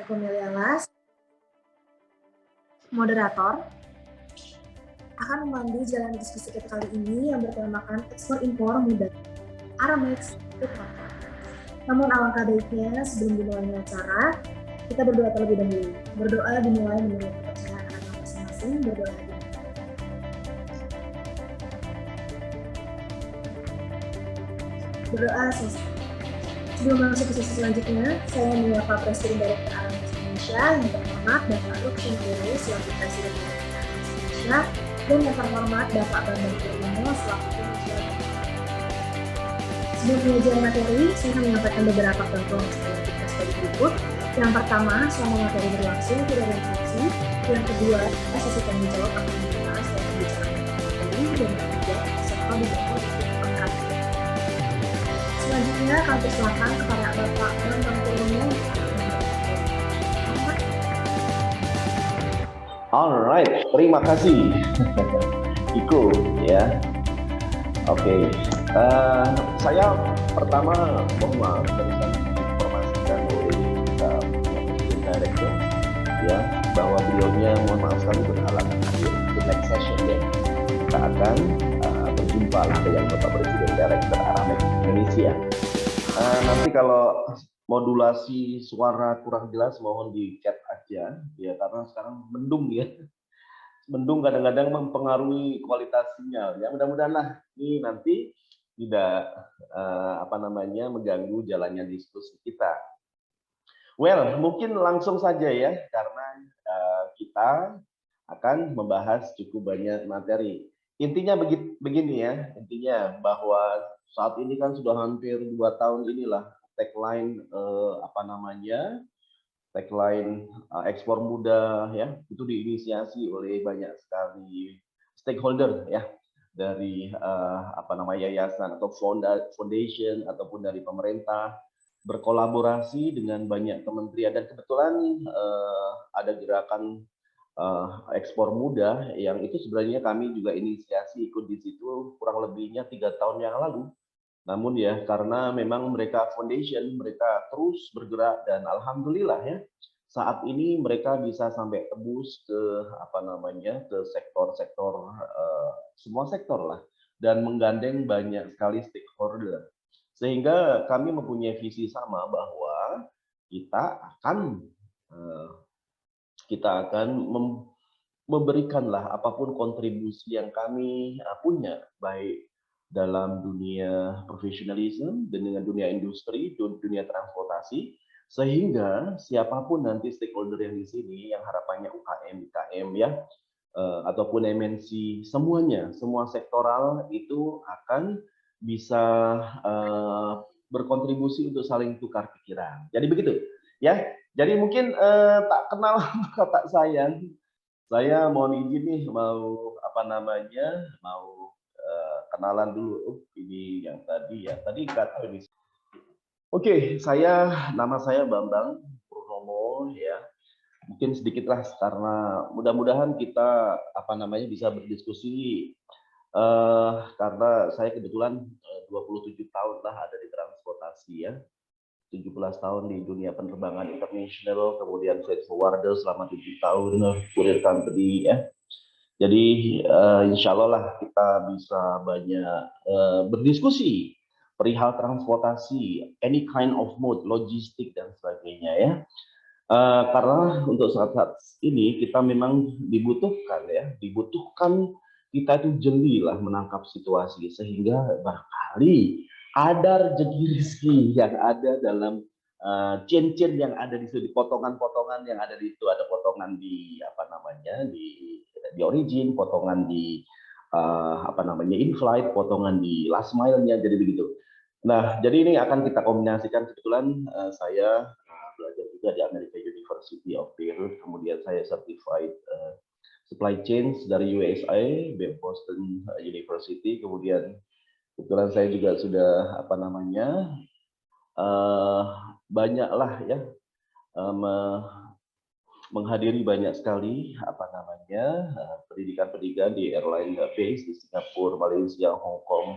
Pemilialas, moderator, akan memandu jalan diskusi kita kali ini yang bertemakan ekspor-impor mudah Aramex ke Qatar. Namun alangkah baiknya sebelum dimulainya acara, kita berdoa terlebih dahulu. Berdoa dimulai menurut kepercayaan agama masing-masing, berdoa dimulai. Berdoa selesai. Sebelum masuk ke sesi selanjutnya, saya menyapa Presiden Direktur Aramex Indonesia yang terhormat Bapak Ruksin Puri selaku Presiden Direktur Aramex Indonesia dan yang terhormat Bapak Bambang Purnomo selaku Pimpinan. Sebelum penyajian materi, saya akan menyampaikan beberapa contoh kita sebagai berikut. Yang pertama, selama materi berlangsung tidak ada interupsi. Yang kedua, sesi tanya jawab akan dibahas dan pembicaraan materi. Dan yang ketiga, serta dibangun untuk angkat. Selanjutnya, kami persilakan kepada Bapak Bambang Purnomo. Alright, terima kasih Iko ya. Oke, saya pertama mohon maaf barusan diinformasikan oleh Presiden Director ya bahwa beliaunya mohon maaf sekali berhalangan hadir di next session ya. Kita akan berjumpa lah dengan Bapak Presiden Director Aramex Indonesia. Nanti kalau modulasi suara kurang jelas mohon di chat aja ya karena sekarang mendung ya. Mendung kadang-kadang mempengaruhi kualitas sinyal ya. Mudah-mudahan lah ini nanti tidak mengganggu jalannya diskusi kita. Well, mungkin langsung saja ya karena kita akan membahas cukup banyak materi. Intinya begini ya, intinya bahwa saat ini kan sudah hampir 2 tahun inilah tagline ekspor muda ya itu diinisiasi oleh banyak sekali stakeholder ya dari yayasan atau foundation ataupun dari pemerintah berkolaborasi dengan banyak kementerian dan kebetulan ada gerakan ekspor muda yang itu sebenarnya kami juga inisiasi ikut di situ kurang lebihnya 3 tahun yang lalu. Namun ya karena memang mereka foundation, mereka terus bergerak dan alhamdulillah ya saat ini mereka bisa sampai tembus ke ke sektor-sektor semua sektor lah dan menggandeng banyak sekali stakeholder. Sehingga kami mempunyai visi sama bahwa kita akan memberikanlah apapun kontribusi yang kami punya baik dalam dunia profesionalisme dan dengan dunia industri, dunia transportasi, sehingga siapapun nanti stakeholder yang di sini, yang harapannya UKM, IKM ya, ataupun MNC, semuanya, semua sektoral itu akan bisa berkontribusi untuk saling tukar pikiran. Jadi begitu, ya. Jadi mungkin tak kenal kata saya mohon izin nih mau kenalan dulu. Ini yang tadi ya. Tadi nggak tahu ini. Oke, nama saya Bambang Purnomo ya. Mungkin sedikitlah karena mudah-mudahan kita bisa berdiskusi karena saya kebetulan 27 tahun lah ada di transportasi ya. 17 tahun di dunia penerbangan internasional, kemudian freight forwarder selama 7 tahun, courier company ya. Jadi insya Allah lah kita bisa banyak berdiskusi perihal transportasi, any kind of mode, logistik dan sebagainya ya. Karena untuk saat-saat ini kita memang dibutuhkan kita itu jeli lah menangkap situasi sehingga barangkali ada rezeki rezeki yang ada dalam chain-chain yang ada di situ, potongan-potongan yang ada di situ, ada potongan di di origin, potongan di in-flight, potongan di last mile-nya, jadi begitu. Nah, jadi ini akan kita kombinasikan. Kebetulan saya belajar juga di American University of Beirut, kemudian saya certified supply chain dari USA, Boston University, kemudian kebetulan saya juga sudah banyaklah ya menghadiri banyak sekali pendidikan-pendidikan di airline base di Singapura, Malaysia, Hong Kong,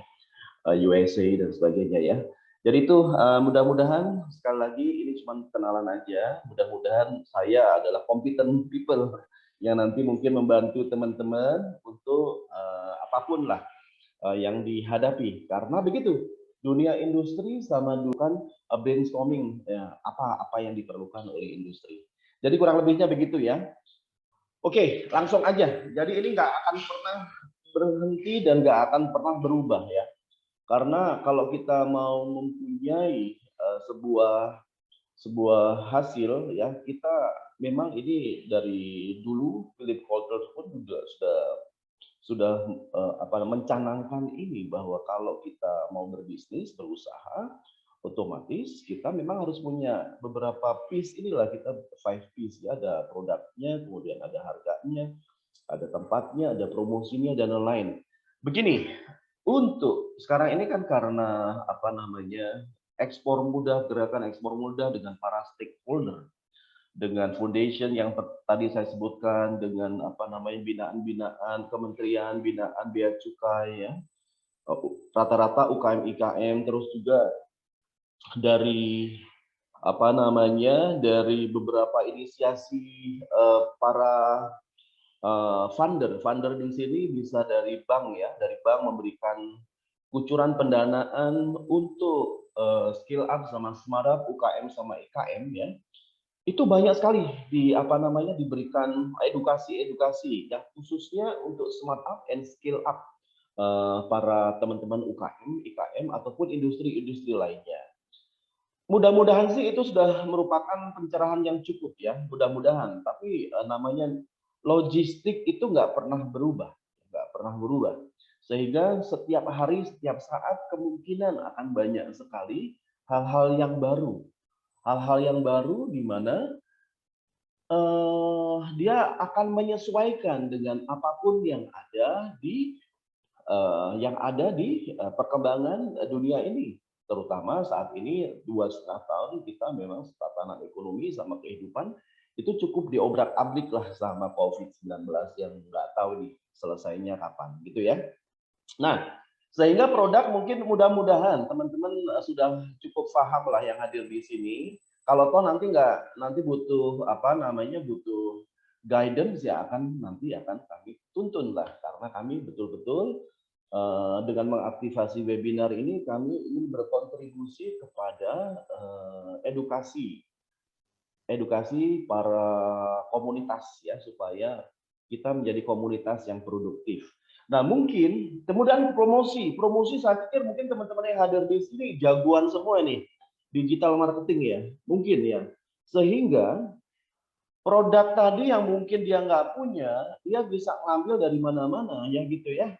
USA dan sebagainya ya. Jadi itu mudah-mudahan sekali lagi ini cuma kenalan aja. Mudah-mudahan saya adalah competent people yang nanti mungkin membantu teman-teman untuk apapun lah yang dihadapi. Karena begitu, dunia industri sama dukan brainstorming ya, apa yang diperlukan oleh industri. Jadi kurang lebihnya begitu ya. Oke, langsung aja. Jadi ini nggak akan pernah berhenti dan nggak akan pernah berubah ya. Karena kalau kita mau mempunyai sebuah hasil ya, kita memang ini dari dulu Philip Kotler pun juga sudah mencanangkan ini bahwa kalau kita mau berbisnis, berusaha, otomatis kita memang harus punya beberapa piece inilah kita 5 piece ya, ada produknya, kemudian ada harganya, ada tempatnya, ada promosinya dan lain-lain. Begini, untuk sekarang ini kan karena ekspor mudah, gerakan ekspor mudah dengan para stakeholder, dengan foundation yang tadi saya sebutkan, dengan binaan-binaan kementerian, binaan bea cukai ya, rata-rata UKM IKM, terus juga dari dari beberapa inisiasi para funder di sini bisa dari bank ya, dari bank memberikan kucuran pendanaan untuk skill up sama startup, UKM sama IKM ya. Itu banyak sekali diberikan edukasi yang khususnya untuk smart up and skill up para teman-teman UKM, IKM ataupun industri-industri lainnya. Mudah-mudahan sih itu sudah merupakan pencerahan yang cukup ya, mudah-mudahan. Tapi namanya logistik itu nggak pernah berubah, Sehingga setiap hari, setiap saat kemungkinan akan banyak sekali hal-hal yang baru. Hal-hal yang baru di mana dia akan menyesuaikan dengan apapun yang ada di perkembangan dunia ini, terutama saat ini 2,5 tahun kita memang tatanan ekonomi sama kehidupan itu cukup diobrak-abrik lah sama COVID-19 yang nggak tahu nih selesainya kapan gitu ya. Nah, sehingga produk mungkin mudah-mudahan teman-teman sudah cukup paham lah yang hadir di sini. Kalau toh nanti butuh butuh guidance ya nanti akan kami tuntun lah, karena kami betul-betul dengan mengaktifasi webinar ini kami ingin berkontribusi kepada edukasi para komunitas ya, supaya kita menjadi komunitas yang produktif. Nah, mungkin kemudian promosi saya pikir mungkin teman-teman yang hadir di sini jagoan semua nih digital marketing ya, mungkin ya, sehingga produk tadi yang mungkin dia nggak punya, dia bisa ngambil dari mana-mana ya gitu ya.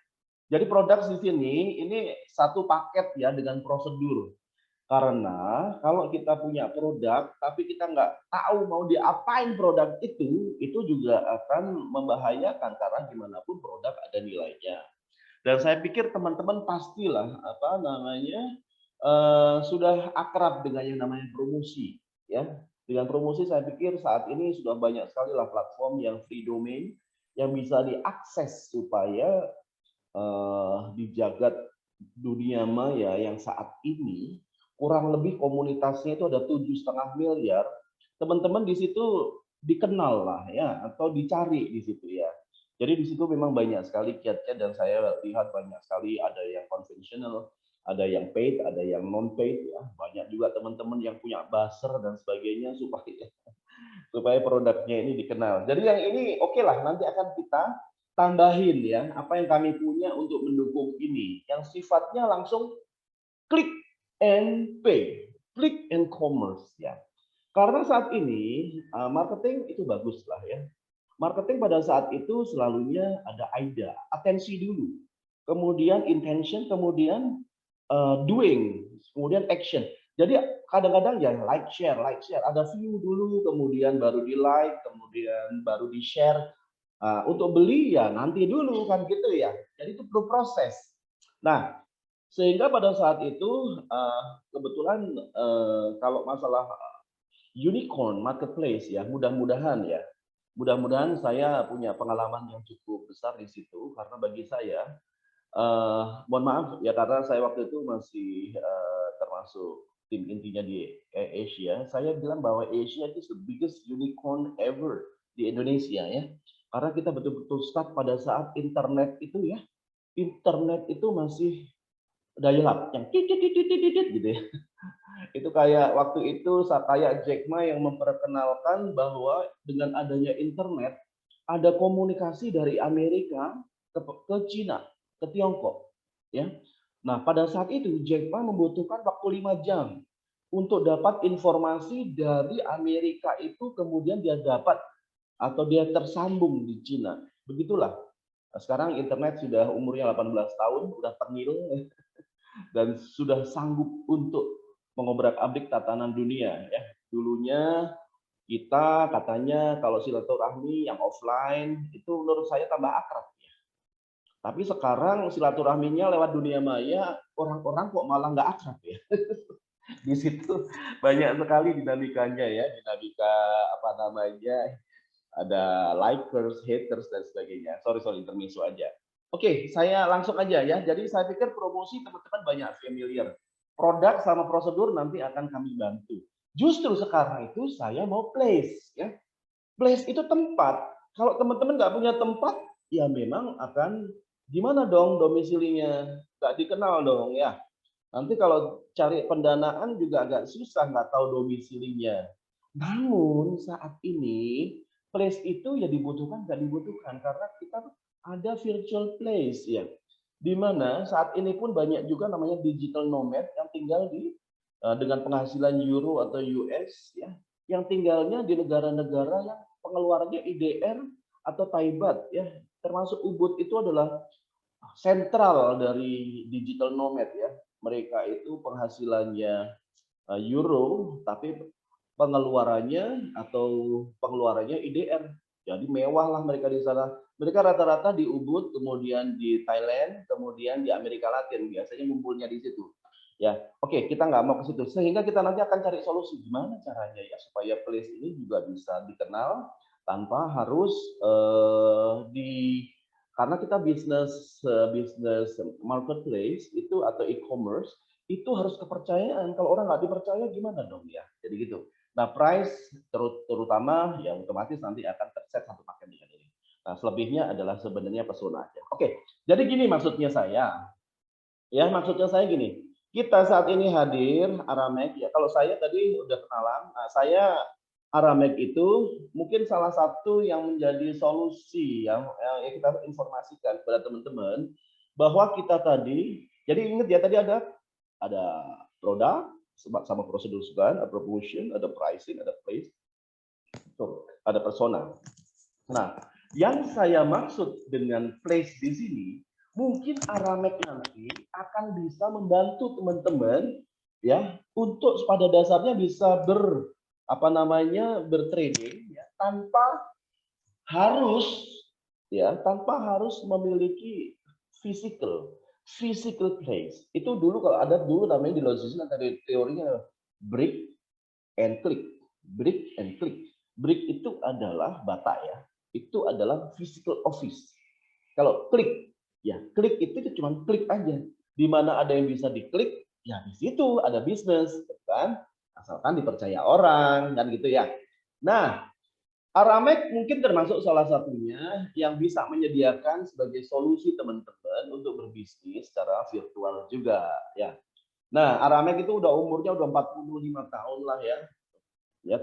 Jadi produk di sini ini satu paket ya dengan prosedur. Karena kalau kita punya produk tapi kita nggak tahu mau diapain produk itu juga akan membahayakan karena gimana pun produk ada nilainya. Dan saya pikir teman-teman pastilah sudah akrab dengan yang namanya promosi ya. Dengan promosi saya pikir saat ini sudah banyak sekali lah platform yang free domain yang bisa diakses supaya di jagat dunia maya yang saat ini kurang lebih komunitasnya itu ada 7,5 miliar. Teman-teman di situ dikenal lah ya, atau dicari di situ ya. Jadi di situ memang banyak sekali kiat-kiat dan saya lihat banyak sekali ada yang konvensional, ada yang paid, ada yang non paid ya. Banyak juga teman-teman yang punya buzzer dan sebagainya supaya produknya ini dikenal. Jadi yang ini oke lah, nanti akan kita tambahin ya apa yang kami punya untuk mendukung ini yang sifatnya langsung click and pay, click and commerce ya. Karena saat ini marketing itu bagus lah ya. Marketing pada saat itu selalunya ada AIDA, atensi dulu, kemudian intention, kemudian doing, kemudian action. Jadi kadang-kadang ya like share, ada view dulu, kemudian baru di like, kemudian baru di share. Untuk beli ya nanti dulu kan gitu ya. Jadi itu perlu proses. Nah, sehingga pada saat itu kebetulan kalau masalah unicorn marketplace ya, mudah-mudahan saya punya pengalaman yang cukup besar di situ, karena bagi saya mohon maaf ya, karena saya waktu itu masih termasuk tim intinya di Asia, saya bilang bahwa Asia is the biggest unicorn ever di Indonesia ya. Karena kita betul-betul start pada saat internet itu ya. Internet itu masih dial-up yang titit gitu ya. Itu kayak waktu itu kayak Jack Ma yang memperkenalkan bahwa dengan adanya internet ada komunikasi dari Amerika ke Cina, ke Tiongkok, ya. Nah, pada saat itu Jack Ma membutuhkan waktu 5 jam untuk dapat informasi dari Amerika itu kemudian dia dapat atau dia tersambung di Cina. Begitulah. Nah, sekarang internet sudah umurnya 18 tahun, sudah tengil dan sudah sanggup untuk mengobrak-abrik tatanan dunia ya. Dulunya kita katanya kalau silaturahmi yang offline itu menurut saya tambah akrab ya. Tapi sekarang silaturahminya lewat dunia maya, orang-orang kok malah nggak akrab ya. Di situ banyak sekali dinamikanya ya, dinamika apa namanya, ada likers, haters dan sebagainya. Sorry intermezzo aja. Oke, saya langsung aja ya. Jadi saya pikir promosi teman-teman banyak familiar. Produk sama prosedur nanti akan kami bantu. Justru sekarang itu saya mau place ya. Place itu tempat. Kalau teman-teman nggak punya tempat, ya memang akan gimana dong domisilinya? Nggak dikenal dong ya. Nanti kalau cari pendanaan juga agak susah, nggak tahu domisilinya. Namun saat ini place itu ya dibutuhkan nggak dibutuhkan karena kita ada virtual place ya. Di mana saat ini pun banyak juga namanya digital nomad yang tinggal di dengan penghasilan euro atau US ya, yang tinggalnya di negara-negara yang pengeluarannya IDR atau Thai baht ya, termasuk Ubud itu adalah sentral dari digital nomad ya. Mereka itu penghasilannya euro tapi pengeluarannya IDR. Jadi mewah lah mereka di sana. Mereka rata-rata di Ubud, kemudian di Thailand, kemudian di Amerika Latin. Biasanya ngumpulnya di situ. Ya, oke, kita nggak mau ke situ. Sehingga kita nanti akan cari solusi gimana caranya ya supaya place ini juga bisa dikenal tanpa harus karena kita bisnis marketplace itu atau e-commerce itu harus kepercayaan. Kalau orang nggak dipercaya gimana dong ya? Jadi gitu. Nah, price terutama ya otomatis nanti akan terset satu paket dengan ini. Nah, selebihnya adalah sebenarnya pesona aja. Oke, jadi gini maksudnya saya. Ya, maksudnya saya gini. Kita saat ini hadir Aramex ya. Kalau saya tadi udah kenalan, nah, saya Aramex itu mungkin salah satu yang menjadi solusi yang kita informasikan kepada teman-teman bahwa kita tadi, jadi ingat ya tadi ada produk sama prosedur juga, ada promotion, ada pricing, ada place, ada persona. Nah, yang saya maksud dengan place di sini, mungkin Aramex nanti akan bisa membantu teman-teman ya untuk pada dasarnya bisa bertrading ya tanpa harus memiliki physical place. Itu dulu kalau ada namanya di logistik ada teorinya brick and click. Brick and click. Brick itu adalah bata ya. Itu adalah physical office. Kalau klik, ya klik itu cuma klik aja. Di mana ada yang bisa diklik, ya di situ ada bisnis, kan? Asalkan dipercaya orang, kan gitu ya. Nah, Aramex mungkin termasuk salah satunya yang bisa menyediakan sebagai solusi teman-teman untuk berbisnis secara virtual juga, ya. Nah, Aramex itu umurnya udah 45 tahun lah ya. Ya.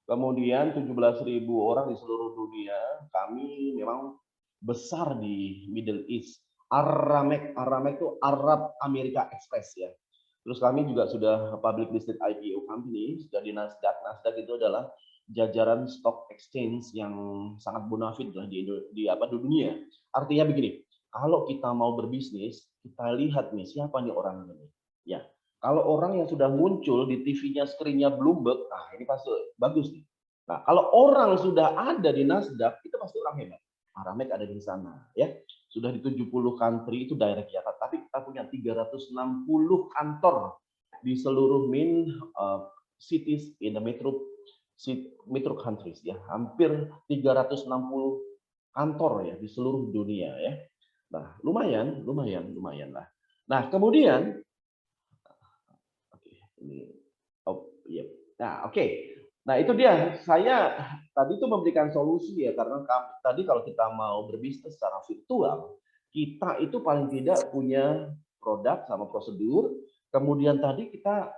Kemudian 17.000 orang di seluruh dunia. Kami memang besar di Middle East. Aramex itu Arab America Express ya. Terus kami juga sudah public listed IPO company, sudah di Nasdaq. Nasdaq itu adalah jajaran stock exchange yang sangat bonafit lah di dunia. Artinya begini, kalau kita mau berbisnis, kita lihat nih siapa nih orangnya nih. Ya, kalau orang yang sudah muncul di TV-nya, screen-nya Bloomberg, nah ini pasti bagus nih. Nah, kalau orang sudah ada di Nasdaq, itu pasti orang hebat. Aramex ada di sana, ya. Sudah di 70 country itu direct ya, tapi kita punya 360 kantor di seluruh main cities in the metro countries ya. Hampir 360 kantor ya di seluruh dunia ya. Nah, lumayan lah. Nah, kemudian Ini. Oh, iya. Nah, oke. Nah, itu dia. Saya tadi itu memberikan solusi ya, karena tadi kalau kita mau berbisnis secara virtual, kita itu paling tidak punya produk sama prosedur. Kemudian tadi kita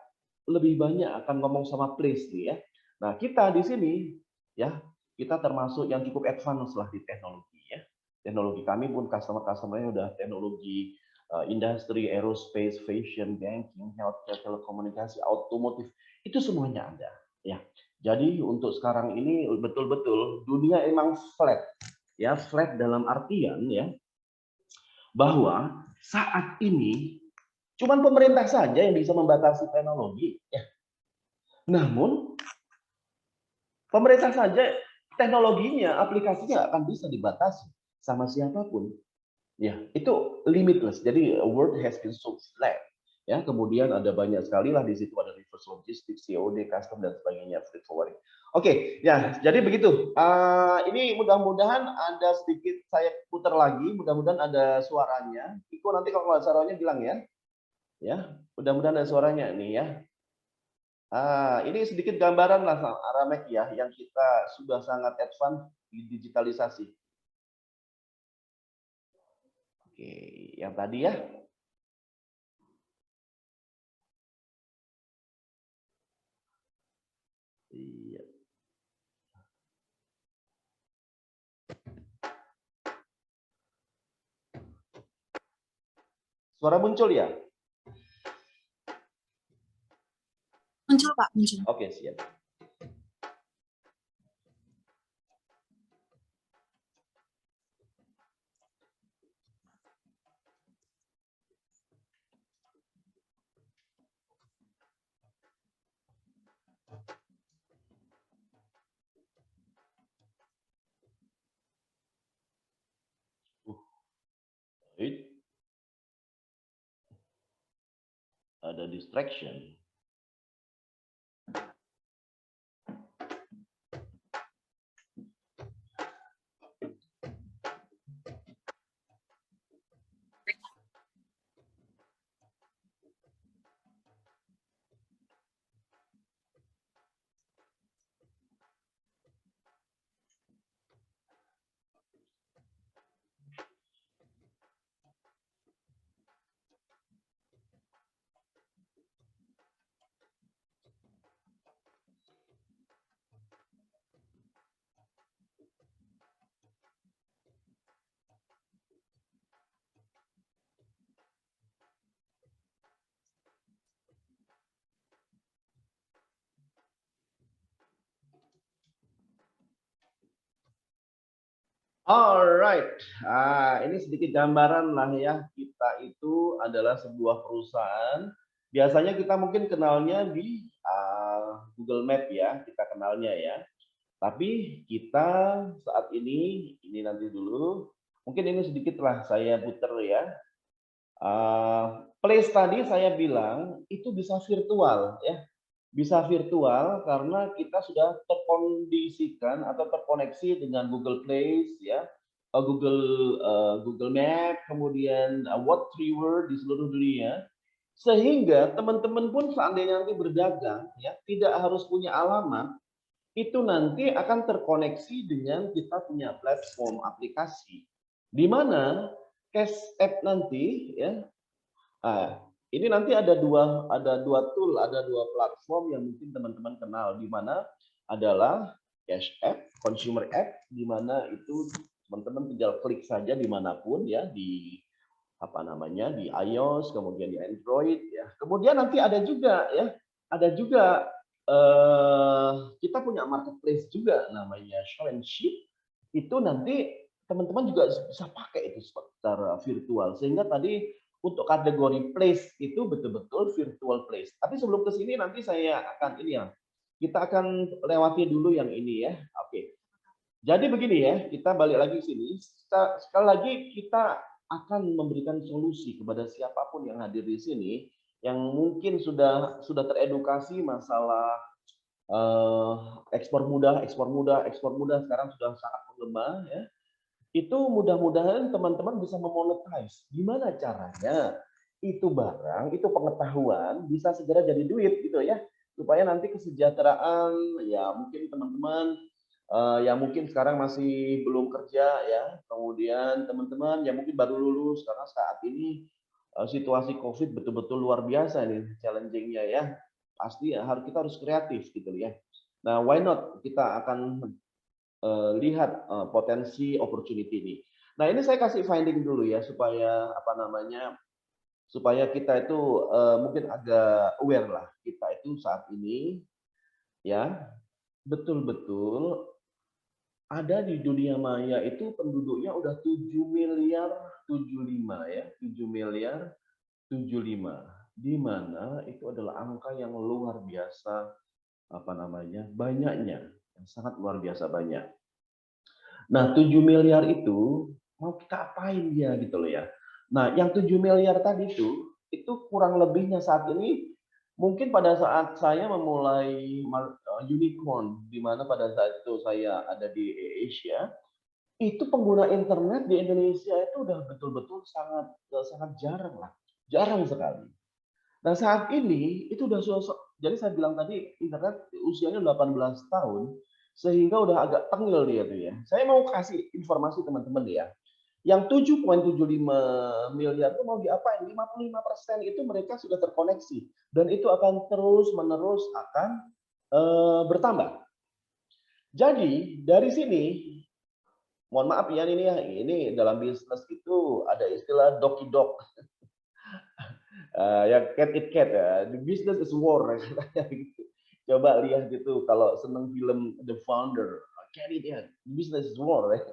lebih banyak akan ngomong sama place nih ya. Nah, kita di sini ya, kita termasuk yang cukup advance lah di teknologi ya. Teknologi kami pun customer-customernya udah teknologi industri, aerospace, fashion, banking, healthcare, telekomunikasi, otomotif, itu semuanya ada ya. Jadi untuk sekarang ini betul-betul dunia emang flat ya, flat dalam artian ya bahwa saat ini cuman pemerintah saja yang bisa membatasi teknologi ya. Namun pemerintah saja teknologinya, aplikasinya akan bisa dibatasi sama siapapun. Ya, itu limitless. Jadi world has been so flat. Ya, kemudian ada banyak sekali lah di situ, ada reverse logistics, COD, custom dan sebagainya, freight forwarding. Oke, ya, jadi begitu. Ini mudah-mudahan ada sedikit saya putar lagi, mudah-mudahan ada suaranya. Iko nanti kalau nggak ada suaranya bilang ya. Ya, mudah-mudahan ada suaranya nih ya. Ini sedikit gambaran lah Aramex ya, yang kita sudah sangat advance di digitalisasi. Oke, yang tadi ya. Iya. Suara muncul ya? Muncul Pak, muncul. Oke, siap. Wait. Ada distraction. Alright, ini sedikit gambaran lah ya, kita itu adalah sebuah perusahaan. Biasanya kita mungkin kenalnya di Google Map ya, kita kenalnya ya. Tapi kita saat ini nanti dulu, mungkin ini sedikit lah saya puter ya. Place tadi saya bilang itu bisa virtual ya. Bisa virtual karena kita sudah terkondisikan atau terkoneksi dengan Google Place ya, Google Map, kemudian Whatever di seluruh dunia, sehingga teman-teman pun seandainya nanti berdagang ya tidak harus punya alamat, itu nanti akan terkoneksi dengan kita punya platform aplikasi, di mana Cash App nanti ya. Ini nanti ada dua tool, ada dua platform yang mungkin teman-teman kenal, di mana adalah Cash App, Consumer App, di mana itu teman-teman tinggal klik saja dimanapun ya, di apa namanya, di iOS, kemudian di Android ya. Kemudian nanti ada juga ya, kita punya marketplace juga namanya Show and Ship. Itu nanti teman-teman juga bisa pakai itu secara virtual, sehingga tadi untuk kategori place itu betul-betul virtual place. Tapi sebelum ke sini nanti saya akan ini ya, kita akan lewati dulu yang ini ya. Oke. Jadi begini ya, kita balik lagi ke sini. Sekali lagi kita akan memberikan solusi kepada siapapun yang hadir di sini yang mungkin sudah teredukasi masalah ekspor mudah sekarang sudah sangat menggema ya. Itu mudah-mudahan teman-teman bisa memonetize. Gimana caranya? itu barang, itu pengetahuan bisa segera jadi duit gitu ya. Supaya nanti kesejahteraan ya mungkin teman-teman yang mungkin sekarang masih belum kerja ya, kemudian teman-teman yang mungkin baru lulus karena saat ini situasi Covid betul-betul luar biasa nih challenging-nya ya. Pasti ya, kita harus kreatif gitu ya. Nah, why not kita akan lihat potensi opportunity ini. Nah, ini saya kasih finding dulu ya supaya apa namanya supaya kita itu mungkin agak aware lah kita itu saat ini ya betul-betul ada di dunia maya itu penduduknya udah 7,75 miliar ya, 7,75 miliar, di mana itu adalah angka yang luar biasa apa namanya banyaknya, yang sangat luar biasa banyak. Nah, 7 miliar itu mau kita apain dia gitu loh ya. Nah, yang 7 miliar tadi itu kurang lebihnya saat ini mungkin pada saat saya memulai unicorn, di mana pada saat itu saya ada di Asia, itu pengguna internet di Indonesia itu udah betul-betul sangat sangat jarang lah, jarang sekali. Nah, saat ini itu udah jadi saya bilang tadi internet usianya 18 tahun, sehingga udah agak tengil dia tuh ya. Saya mau kasih informasi teman-teman ya. Yang 7,75 miliar itu mau diapain? 55% itu mereka sudah terkoneksi dan itu akan terus-menerus akan bertambah. Jadi dari sini, mohon maaf ya ini dalam bisnis itu ada istilah dog eat dog. Ya cat eat cat ya, the business is war gitu. Coba lihat gitu kalau seneng film The Founder, cat eat cat, business is war ya.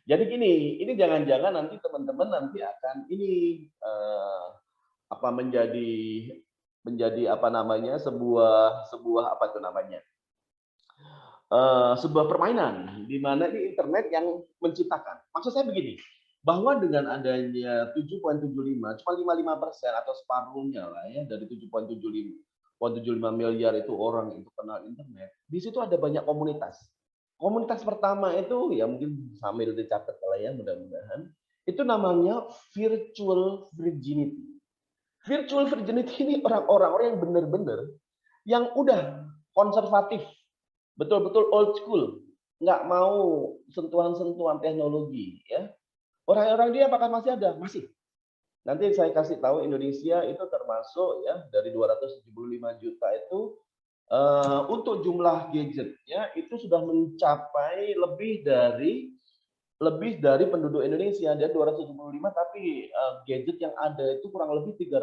Jadi gini, ini jangan-jangan nanti teman-teman nanti akan ini apa menjadi apa namanya sebuah sebuah apa itu namanya sebuah permainan di mana ini internet yang menciptakan. Maksud saya begini, bahwa dengan adanya 7,75 cuma 55% atau separuhnya lah ya dari 7,75 miliar itu orang itu kenal internet. Di situ ada banyak komunitas. Komunitas pertama itu ya mungkin sambil dicatat lah ya mudah-mudahan. Itu namanya virtual virginity. Virtual virginity ini orang-orang yang benar-benar yang udah konservatif, betul-betul old school, nggak mau sentuhan-sentuhan teknologi ya. Orang-orang dia apakah masih ada? Masih. Nanti saya kasih tahu Indonesia itu termasuk ya dari 275 juta itu untuk jumlah gadgetnya itu sudah mencapai lebih dari penduduk Indonesia. Dia 275 tapi gadget yang ada itu kurang lebih 320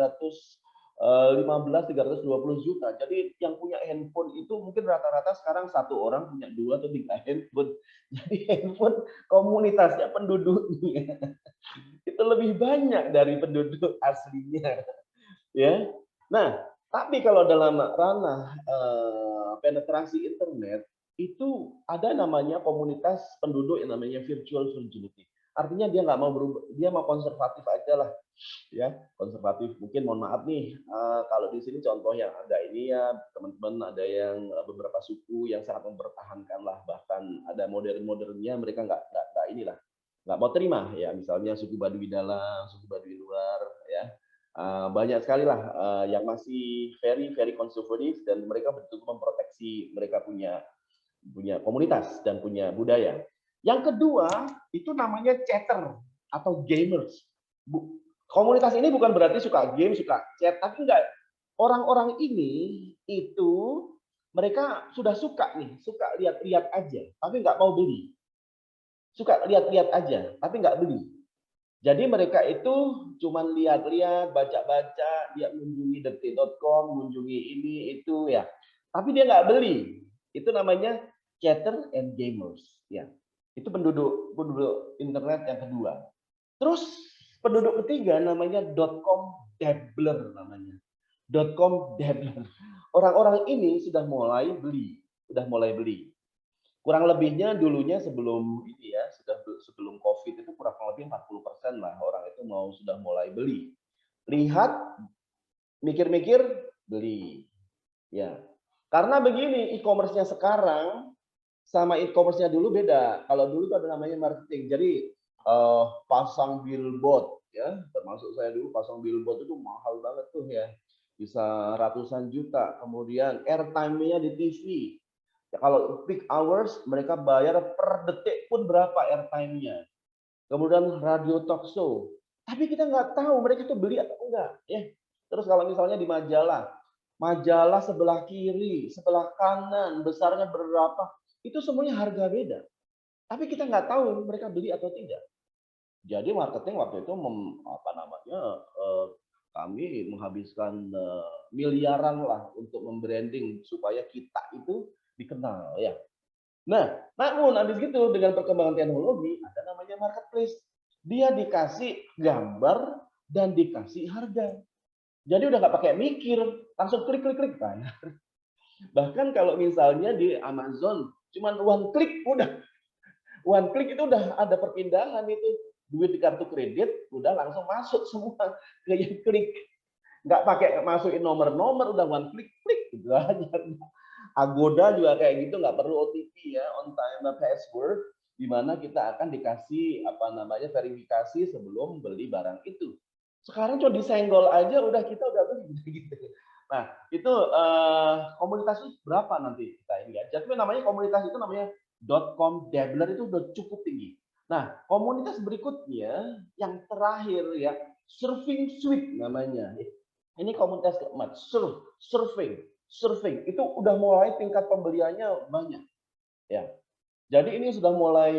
juta. Jadi yang punya handphone itu mungkin rata-rata sekarang satu orang punya 2 atau 3 handphone. Jadi handphone komunitasnya penduduknya itu lebih banyak dari penduduk aslinya ya. Nah, tapi kalau dalam ranah penetrasi internet itu ada namanya komunitas penduduk yang namanya virtual virginity. Artinya dia nggak mau berubah, dia mau konservatif aja lah, ya konservatif. Mungkin mohon maaf nih, kalau di sini contoh yang agak ini ya teman-teman ada yang beberapa suku yang sangat mempertahankan lah, bahkan ada modern-modernnya mereka nggak inilah, nggak mau terima ya misalnya suku Baduy dalam, suku Baduy luar ya. Banyak sekali lah yang masih very very konservatif dan mereka betul-betul memproteksi mereka punya komunitas dan punya budaya. Yang kedua itu namanya chatter atau gamers. Komunitas ini bukan berarti suka game, suka chat, tapi enggak. Orang-orang ini itu mereka sudah suka nih, suka lihat-lihat aja, tapi nggak mau beli. Suka lihat-lihat aja, tapi nggak beli. Jadi mereka itu cuma lihat-lihat, baca-baca, dia mengunjungi detik.com, mengunjungi ini, itu ya. Tapi dia nggak beli. Itu namanya chatter and gamers. Ya. Itu penduduk internet yang kedua. Terus penduduk ketiga namanya .com dabbler namanya. .com dabbler. Orang-orang ini sudah mulai beli. Kurang lebihnya dulunya sebelum ini ya, sebelum Covid itu kurang lebih 40% lah orang itu sudah mulai beli. Lihat, mikir-mikir, beli. Ya. Karena begini, e-commerce-nya sekarang sama e-commerce-nya dulu beda. Kalau dulu itu ada namanya marketing. Jadi pasang billboard ya, termasuk saya dulu pasang billboard itu mahal banget tuh ya, bisa ratusan juta. Kemudian airtime-nya di TV. Ya, kalau peak hours mereka bayar per detik pun berapa airtime-nya. Kemudian radio talk show. Tapi kita nggak tahu mereka itu beli atau enggak, ya. Terus kalau misalnya di majalah, majalah sebelah kiri, sebelah kanan, besarnya berapa, itu semuanya harga beda. Tapi kita nggak tahu mereka beli atau tidak. Jadi marketing waktu itu kami menghabiskan miliaran lah untuk membranding supaya kita itu dikenal ya. Nah, namun habis gitu dengan perkembangan teknologi ada namanya marketplace. Dia dikasih gambar dan dikasih harga. Jadi udah nggak pakai mikir, langsung klik klik klik bayar. Bahkan kalau misalnya di Amazon cuman one click itu udah ada perpindahan itu duit di kartu kredit udah langsung masuk semua ke yang klik, nggak pakai masukin nomor-nomor, udah one click klik gitu aja. Agoda juga kayak gitu, nggak perlu OTP ya, on time password, di mana kita akan dikasih verifikasi sebelum beli barang itu. Sekarang cuma disenggol aja udah kita udah beli gitu. Nah, itu komunitas itu berapa nanti kita ini ya. Jadi namanya komunitas itu namanya .com Dabbler itu udah cukup tinggi. Nah, komunitas berikutnya yang terakhir ya, Surfing Suite namanya. Ini komunitas keempat, surfing itu udah mulai tingkat pembeliannya banyak ya. Jadi ini sudah mulai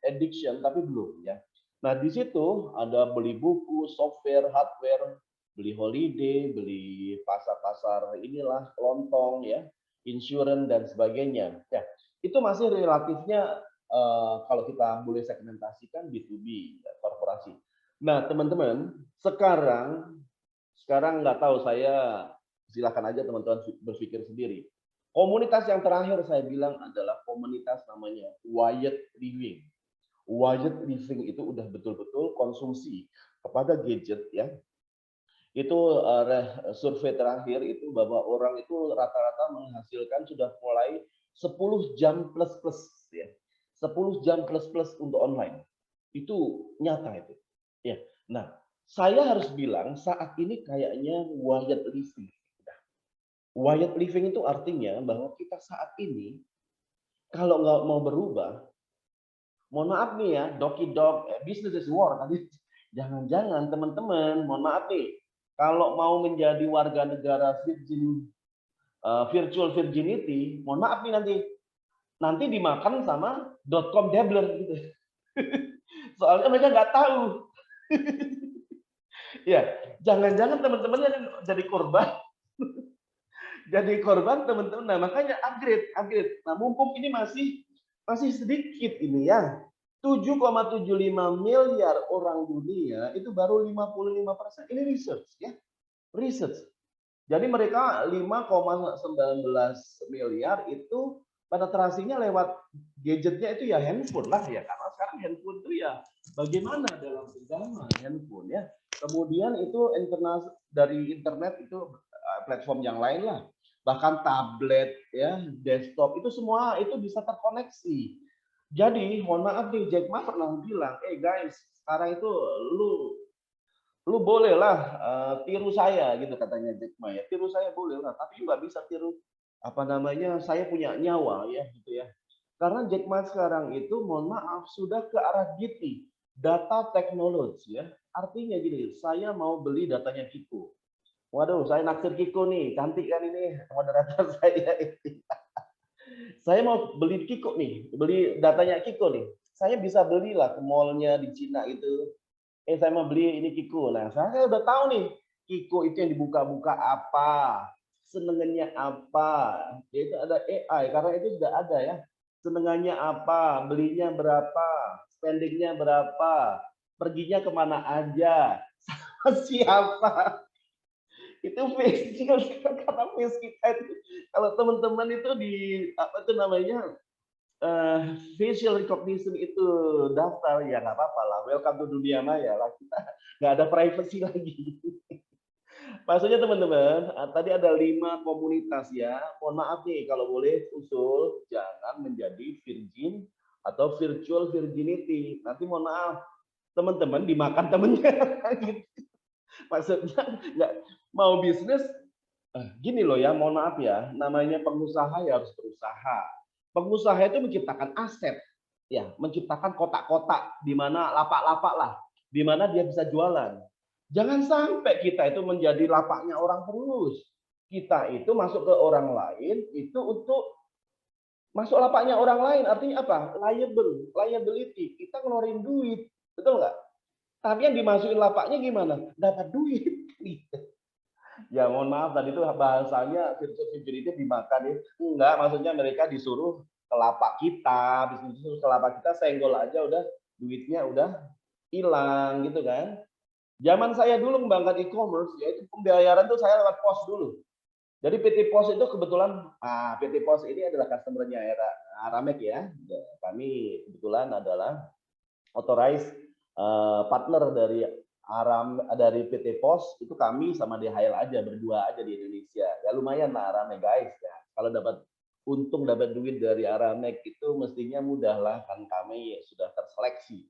addiction tapi belum ya. Nah, di situ ada beli buku, software, hardware, beli holiday, beli pasar-pasar inilah kelontong ya, insurance dan sebagainya. Ya, itu masih relatifnya kalau kita boleh segmentasikan B2B ya, korporasi. Nah, teman-teman, sekarang nggak tahu, saya silakan aja teman-teman berpikir sendiri. Komunitas yang terakhir saya bilang adalah komunitas namanya Wired Living. Wired Living itu udah betul-betul konsumsi kepada gadget ya. Itu survei terakhir itu bahwa orang itu rata-rata menghasilkan sudah mulai 10 jam plus plus ya. 10 jam plus plus untuk online. Itu nyata itu. Ya. Nah, saya harus bilang saat ini kayaknya wired living. Wired living itu artinya bahwa kita saat ini kalau nggak mau berubah, mohon maaf nih ya, doki dog, business is war tadi. Jangan-jangan teman-teman, mohon maaf nih, kalau mau menjadi warga negara virtual virginity, mohon maaf nih nanti dimakan sama .com dabbler gitu. Soalnya mereka nggak tahu. Ya, jangan-jangan teman-teman yang jadi korban. Jadi korban teman-teman. Nah, makanya upgrade. Nah, mumpung ini masih sedikit ini ya. 7,75 miliar orang dunia itu baru 55%. Ini research ya. Research. Jadi mereka 5,19 miliar itu penetrasinya lewat gadgetnya itu ya handphone lah ya. Karena sekarang handphone itu ya bagaimana dalam genggaman handphone ya. Kemudian itu dari internet itu platform yang lain lah. Bahkan tablet ya, desktop itu semua itu bisa terkoneksi. Jadi mohon maaf nih, Jack Ma pernah bilang, guys, sekarang itu lu boleh lah tiru saya gitu katanya Jack Ma ya, tiru saya boleh lah, tapi nggak bisa tiru saya punya nyawa ya gitu ya. Karena Jack Ma sekarang itu mohon maaf sudah ke arah DT, data technology ya. Artinya gini, saya mau beli datanya Kiko. Waduh, saya naksir Kiko nih, cantik kan ini moderator saya ini. Saya mau beli Kiko nih, beli datanya Kiko nih. Saya bisa belilah ke mallnya di Cina itu. Saya mau beli ini Kiko. Nah, saya udah tahu nih, Kiko itu yang dibuka-buka apa, senengannya apa. Itu ada AI, karena itu sudah ada ya. Senengannya apa, belinya berapa, spendingnya berapa, perginya kemana aja, sama siapa. Itu face karena face kita itu, kalau teman-teman itu di apa itu namanya facial recognition itu daftar ya nggak apa-apa lah, welcome to dunia maya lah, kita nggak ada privacy lagi. Maksudnya teman-teman, tadi ada 5 komunitas ya. Mohon maaf nih kalau boleh usul jangan menjadi virgin atau virtual virginity. Nanti mohon maaf teman-teman dimakan temennya. Gitu. Maksudnya nggak mau bisnis, gini loh ya, mohon maaf ya, namanya pengusaha ya harus berusaha. Pengusaha itu menciptakan aset, ya, menciptakan kotak-kotak di mana lapak-lapak lah, di mana dia bisa jualan. Jangan sampai kita itu menjadi lapaknya orang terus. Kita itu masuk ke orang lain itu untuk masuk lapaknya orang lain, artinya apa? Liability. Kita ngeluarin duit, betul nggak? Tapi yang dimasukin lapaknya gimana? Dapat duit. Ya mohon maaf tadi itu bahasanya virtual security dimakan ya. Enggak, maksudnya mereka disuruh ke lapak kita, disuruh ke lapak kita senggol aja udah duitnya udah hilang gitu kan. Zaman saya dulu mengembangkan e-commerce, yaitu pembayaran tuh saya lewat pos dulu. Jadi PT Pos itu kebetulan, PT Pos ini adalah customer-nya Aramex ya. Kami kebetulan adalah authorized partner dari PT Pos, itu kami sama DHL aja, berdua aja di Indonesia. Ya lumayan lah Aramex guys ya. Kalau dapat untung dapat duit dari Aramex itu mestinya mudah lah, kan kami sudah terseleksi.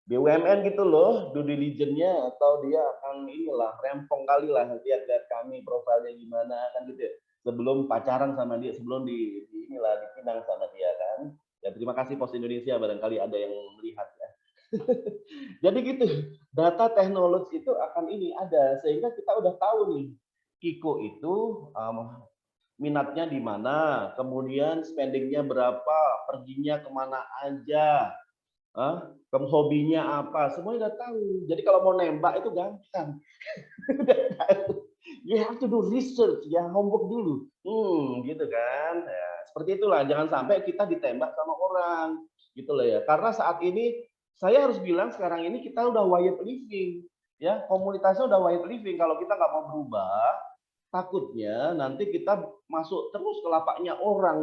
BUMN gitu loh, due diligence-nya atau dia akan inilah rempong kali lah lihat kami profilnya gimana kan gitu ya. Sebelum pacaran sama dia, sebelum inilah dipinang sama dia kan. Ya terima kasih Pos Indonesia barangkali ada yang melihat ya. Jadi gitu, data teknologi itu akan ini ada sehingga kita udah tahu nih Kiko itu minatnya di mana, kemudian spendingnya berapa, perginya kemana aja, hobinya apa, semuanya udah tahu. Jadi kalau mau nembak itu gampang. You have to do research, ya homework dulu. Gitu kan. Ya, seperti itulah, jangan sampai kita ditembak sama orang. Gitu loh ya. Karena saat ini saya harus bilang sekarang ini kita udah way of living. Ya, komunitasnya udah way of living. Kalau kita nggak mau berubah, takutnya nanti kita masuk terus ke lapaknya orang,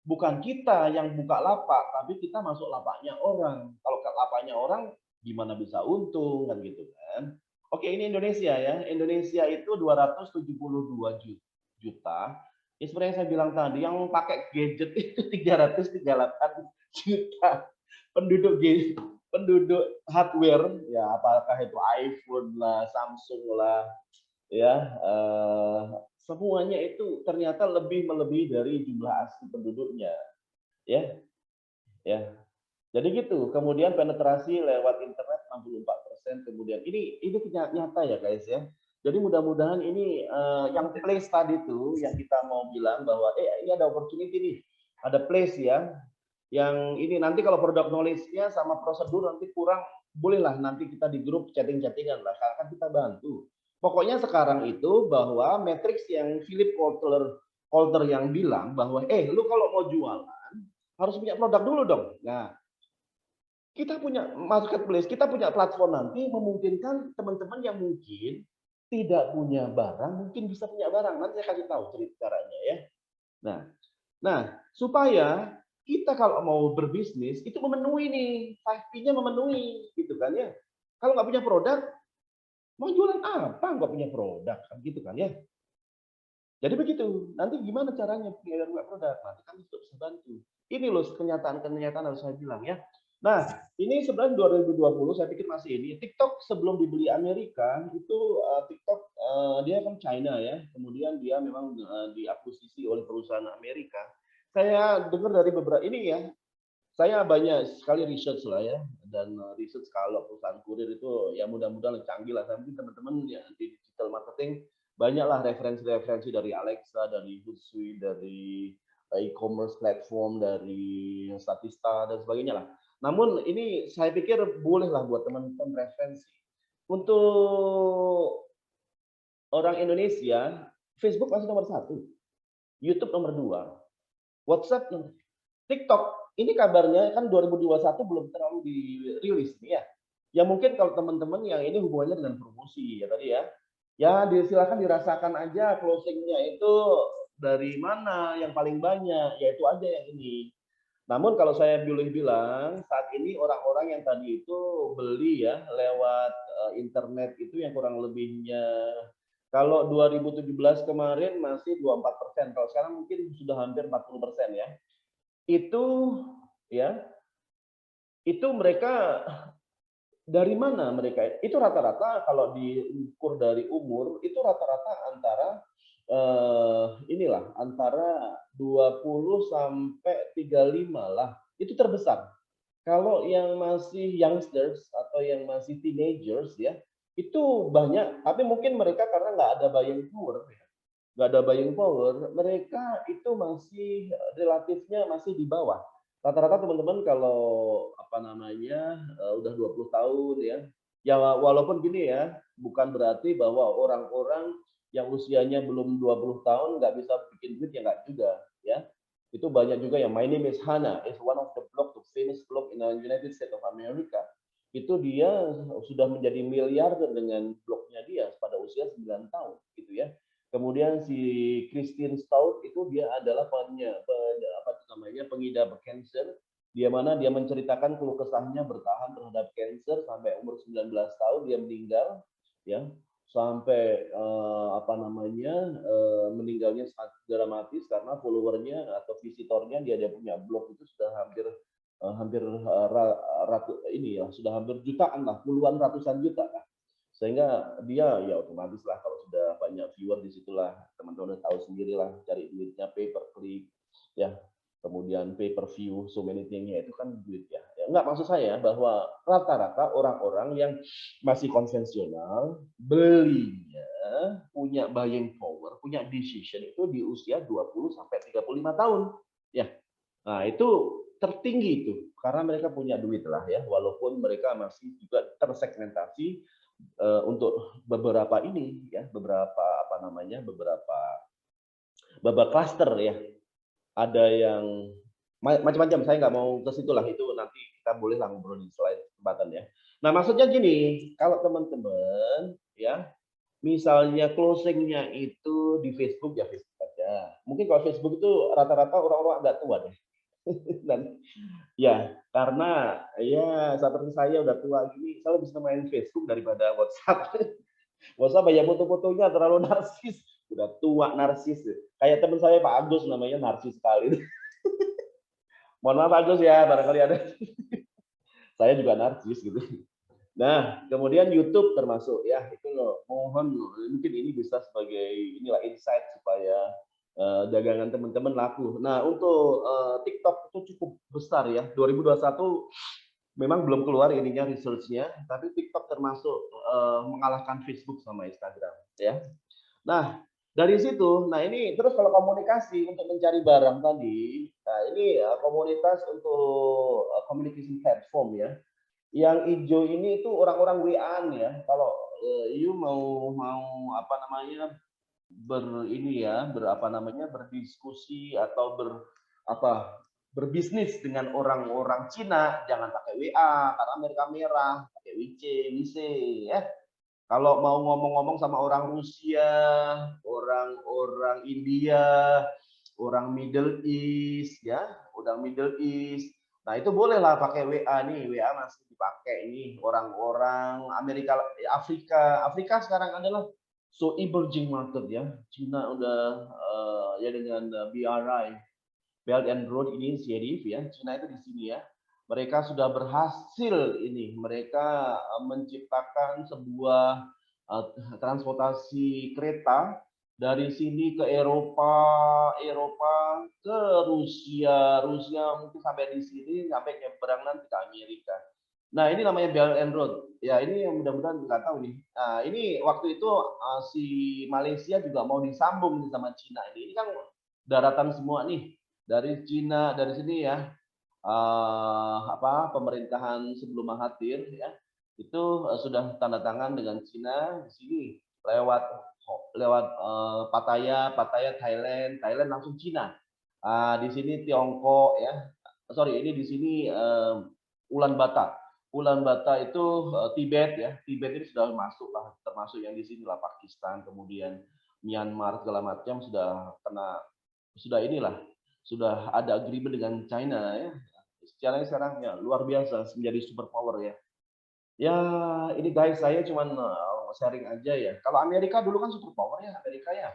bukan kita yang buka lapak, tapi kita masuk lapaknya orang. Kalau ke lapaknya orang, gimana bisa untung kan gitu kan? Oke, ini Indonesia ya. Indonesia itu 272 juta. Ya, seperti yang saya bilang tadi, yang pakai gadget itu 338 juta penduduk hardware, ya apakah itu iPhone lah, Samsung lah, ya semuanya itu ternyata melebihi dari jumlah asli penduduknya, ya, ya. Jadi gitu. Kemudian penetrasi lewat internet 64%. Kemudian ini nyata ya guys ya. Jadi mudah-mudahan ini yang place tadi itu yang kita mau bilang bahwa ini ada opportunity nih, ada place ya. Yang ini nanti kalau product knowledge-nya sama prosedur nanti kurang, bolehlah nanti kita di grup chatting-chattingan lah, akan kita bantu. Pokoknya sekarang itu bahwa matrix yang Philip Kotler yang bilang bahwa lu kalau mau jualan harus punya produk dulu dong. Nah, kita punya marketplace, kita punya platform nanti memungkinkan teman-teman yang mungkin tidak punya barang mungkin bisa punya barang. Nanti saya kasih tahu cerita caranya ya. Nah, supaya kita kalau mau berbisnis itu memenuhi nih, 5P-nya memenuhi gitu kan ya. Kalau nggak punya produk, mau jualan apa nggak punya produk kan gitu kan ya. Jadi begitu. Nanti gimana caranya biar nggak produk? Nanti kami bisa bantu. Ini loh kenyataan harus saya bilang ya. Nah, ini sebenarnya 2020 saya pikir masih ini. TikTok sebelum dibeli Amerika itu TikTok dia kan China ya. Kemudian dia memang diakuisisi oleh perusahaan Amerika. Saya dengar dari beberapa ini ya. Saya banyak sekali research lah ya, dan research kalau perusahaan kurir itu ya mudah-mudahan canggih lah. Mungkin teman-teman ya di digital marketing banyaklah referensi-referensi dari Alexa, dari Hootsuite, dari e-commerce platform, dari Statista dan sebagainya lah. Namun ini saya pikir bolehlah buat teman-teman referensi. Untuk orang Indonesia, Facebook masih nomor 1, YouTube nomor 2, WhatsApp nomor 3, TikTok ini kabarnya kan 2021 belum terlalu dirilis nih ya. Ya mungkin kalau teman-teman yang ini hubungannya dengan promosi ya tadi ya. Ya silakan dirasakan aja closingnya itu dari mana yang paling banyak, ya itu aja yang ini. Namun kalau saya boleh bilang saat ini orang-orang yang tadi itu beli ya lewat internet itu yang kurang lebihnya kalau 2017 kemarin masih 24%, kalau sekarang mungkin sudah hampir 40% ya. Itu ya, itu mereka Dari mana mereka? Itu rata-rata kalau diukur dari umur, itu rata-rata antara, inilah, antara 20 sampai 35 lah, itu terbesar. Kalau yang masih youngsters atau yang masih teenagers ya, itu banyak, tapi mungkin mereka karena nggak ada buying power ya, nggak ada buying power, mereka itu masih relatifnya masih di bawah. Rata-rata teman-teman kalau apa namanya, udah 20 tahun ya, ya walaupun gini ya, bukan berarti bahwa orang-orang yang usianya belum 20 tahun nggak bisa bikin duit, ya nggak juga ya. Itu banyak juga yang My Name is Hannah, is one of the blog, the famous blog in the United States of America. Itu dia sudah menjadi miliarder dengan blognya dia pada usia 9 tahun gitu ya. Kemudian si Christine Stout itu dia adalah pengidap kanker, dia mana dia menceritakan keluh kesahnya bertahan terhadap kanker sampai umur 19 tahun dia meninggal ya, sampai meninggalnya sangat dramatis karena followernya atau visitornya, dia punya blog itu sudah hampir hampir ini ya, sudah hampir jutaan lah, puluhan ratusan juta lah. Sehingga dia ya otomatis lah kalau sudah banyak viewer di situlah teman-teman udah tahu sendirilah cari duitnya pay per click ya, kemudian pay per view, so many thing ya, itu kan duit ya. Ya enggak, maksud saya bahwa rata-rata orang-orang yang masih konvensional belinya punya buying power, punya decision itu di usia 20 sampai 35 tahun. Ya. Nah, itu tertinggi itu karena mereka punya duit lah ya, walaupun mereka masih juga tersegmentasi untuk beberapa ini ya, beberapa beberapa cluster ya. Ada yang macam-macam, saya nggak mau ke situ lah, itu nanti kita boleh lah ngobrol di selain kesempatan ya. Nah, maksudnya gini, kalau teman-teman ya, misalnya closing-nya itu di Facebook, ya Facebook aja. Mungkin kalau Facebook itu rata-rata orang-orang agak tua deh. Dan ya, karena ya seperti saya udah tua gini, saya lebih senang main Facebook daripada WhatsApp. WhatsApp banyak foto-fotonya terlalu narsis, udah tua narsis. Kayak teman saya Pak Agus namanya narsis sekali. Mohon maaf Agus ya, barangkali ada. Saya juga narsis gitu. Nah, kemudian YouTube termasuk ya, itu loh. Mohon mungkin ini bisa sebagai inilah insight supaya dagangan teman-teman laku. Nah, untuk TikTok itu cukup besar ya. 2021 memang belum keluar ininya research-nya, tapi TikTok termasuk mengalahkan Facebook sama Instagram ya. Nah, dari situ, nah ini terus kalau komunikasi untuk mencari barang tadi, nah ini komunitas untuk communication platform ya. Yang hijau ini itu orang-orang WA-an ya. Kalau you mau mau apa namanya ini ya, berdiskusi atau berbisnis dengan orang-orang Cina, jangan pakai WA karena mereka merah, pakai WC ya. Kalau mau ngomong-ngomong sama orang Rusia, orang-orang India, orang Middle East ya, orang Middle East. Nah, itu bolehlah pakai WA nih, WA masih dipakai ini orang-orang Afrika. Afrika sekarang adalah so emerging market ya. Cina udah ya dengan BRI, Belt and Road Initiative ya. Cina itu di sini ya. Mereka sudah berhasil ini, mereka menciptakan sebuah transportasi kereta dari sini ke Eropa, Eropa ke Rusia, Rusia mungkin sampai di sini, sampai nyebrang nanti ke Amerika. Nah, ini namanya Belt and Road. Ya, ini yang mudah-mudahan nggak tahu nih. Nah, ini waktu itu si Malaysia juga mau disambung sama Cina ini. Ini kan daratan semua nih. Dari Cina, dari sini ya. Pemerintahan sebelum Mahathir ya. Itu sudah tanda tangan dengan Cina di sini lewat Pattaya, Thailand, langsung Cina. Di sini Tiongkok ya. Sorry, ini di sini Ulaanbaatar. Ulaanbaatar itu Tibet ya. Tibet ini sudah masuk lah, termasuk yang di sini lah Pakistan, kemudian Myanmar segala macam sudah ada agreement dengan China ya. Sekarang ya luar biasa menjadi super power ya. Ya, ini guys, saya cuman sharing aja ya. Kalau Amerika dulu kan super power ya, Amerika ya.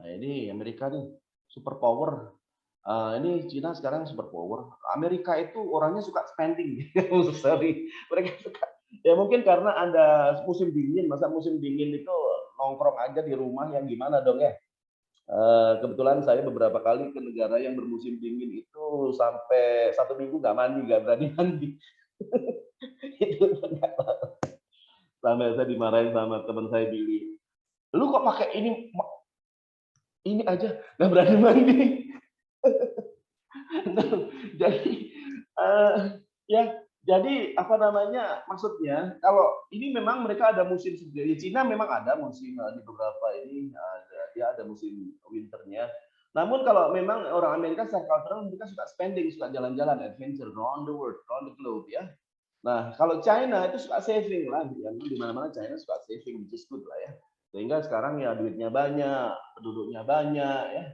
Nah, ini Amerika nih super power. Ini Cina sekarang super power. Amerika itu orangnya suka spending. Sorry, mereka suka. Ya mungkin karena ada musim dingin, masa musim dingin itu nongkrong aja di rumah yang gimana dong ya. Kebetulan saya beberapa kali ke negara yang bermusim dingin itu sampai 1 minggu nggak mandi, nggak berani mandi. Itu sampai saya dimarahin sama teman saya Billy. Lu kok pakai ini aja nggak berani mandi. Jadi eh, ya jadi apa namanya maksudnya kalau ini memang mereka ada musim sendiri. Cina memang ada musim di beberapa ini ada dia ada musim winternya. Namun kalau memang orang Amerika secara cultural mereka suka spending, suka jalan-jalan, adventure, around the world, around the globe ya. Nah, kalau China itu suka saving lah, yang di mana-mana China suka saving, which is good lah ya. Sehingga sekarang ya duitnya banyak, penduduknya banyak ya.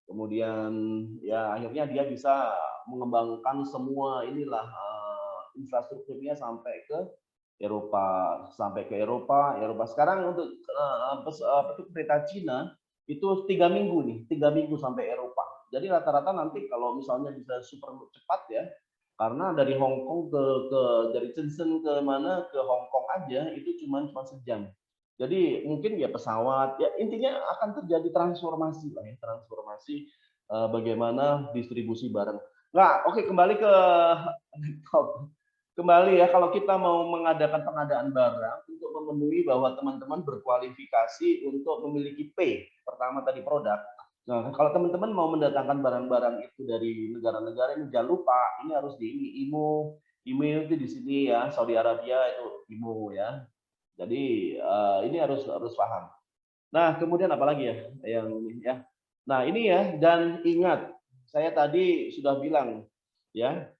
Kemudian ya akhirnya dia bisa mengembangkan semua inilah infrastrukturnya sampai ke Eropa. Sekarang untuk kereta Cina itu 3 minggu nih, 3 minggu sampai Eropa. Jadi rata-rata nanti kalau misalnya bisa super cepat ya, karena dari Hong Kong dari Shenzhen ke mana ke Hong Kong aja itu cuma sejam. Jadi mungkin ya pesawat ya intinya akan terjadi transformasi lah ya, transformasi bagaimana distribusi barang. Nah, oke kembali ke laptop. Kembali ya kalau kita mau mengadakan pengadaan barang untuk memenuhi bahwa teman-teman berkualifikasi untuk memiliki P. Pertama tadi produk. Nah, kalau teman-teman mau mendatangkan barang-barang itu dari negara-negara ini jangan lupa ini harus di ini IMO itu di sini ya Saudi Arabia itu IMO ya. Jadi ini harus paham. Nah kemudian apalagi ya yang ini ya. Nah ini ya dan ingat saya tadi sudah bilang ya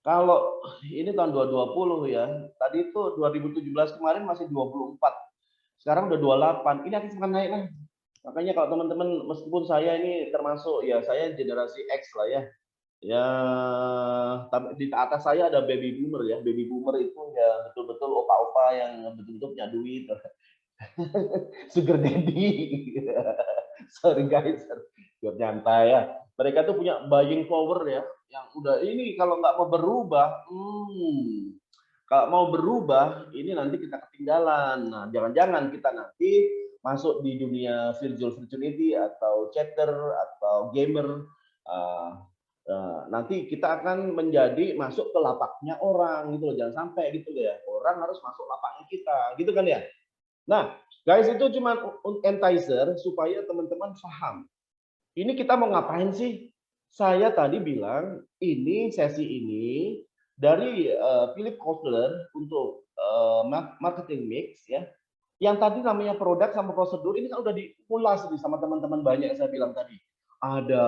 kalau ini tahun 2020 ya tadi itu 2017 kemarin masih 24 sekarang udah 28 ini akan semakin naik lah. Makanya kalau teman-teman meskipun saya ini termasuk ya saya generasi X lah ya. Ya di atas saya ada baby boomer ya. Baby boomer itu ya betul-betul opa-opa yang betul-betul punya duit. Sugar daddy. Sorry guys, biar nyantai ya. Mereka tuh punya buying power ya. Yang udah ini kalau nggak mau berubah, kalau mau berubah, ini nanti kita ketinggalan. Nah, jangan-jangan kita nanti masuk di dunia virtual virtuality atau chatter atau gamer. Nanti kita akan menjadi masuk ke lapaknya orang gitu loh. Jangan sampai gitu ya. Orang harus masuk lapaknya kita, gitu kan ya. Nah, guys itu cuma enticer supaya teman-teman paham. Ini kita mau ngapain sih? Saya tadi bilang ini sesi ini dari Philip Kotler untuk marketing mix ya. Yang tadi namanya produk sama prosedur ini kan udah diulas sama teman-teman banyak saya bilang tadi. Ada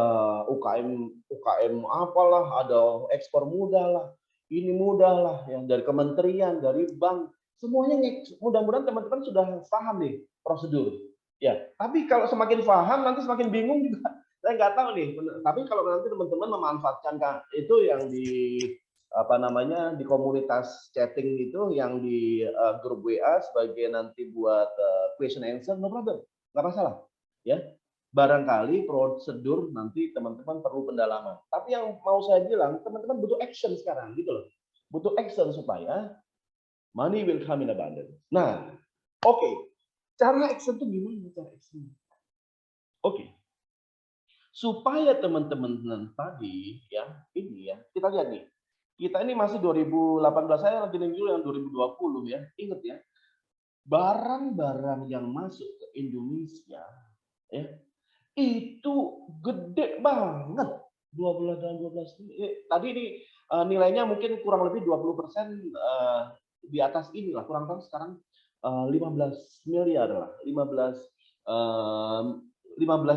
UKM apalah, ada ekspor mudah lah, ini mudah lah, yang dari kementerian, dari bank, semuanya mudah-mudahan teman-teman sudah paham nih prosedur. Ya, tapi kalau semakin paham nanti semakin bingung juga. Saya nggak tahu nih. Tapi kalau nanti teman-teman memanfaatkan itu yang di apa namanya di komunitas chatting itu yang di grup WA sebagai nanti buat question answer, no problem, nggak masalah. Ya, barangkali prosedur nanti teman-teman perlu pendalaman. Tapi yang mau saya bilang, teman-teman butuh action sekarang gitu loh. Butuh action supaya money will come in abundance. Nah, oke. Cara action itu gimana cara action? Oke. Supaya teman-teman tadi ya, ini ya, kita lihat nih. Kita ini masih 2018, saya lagi nunggu yang 2020 ya. Ingat ya, barang-barang yang masuk ke Indonesia ya, itu gede banget. 12 dan 12 tadi ini nilainya mungkin kurang lebih 20% di atas inilah, kurang tahu sekarang 15 miliar lah, 15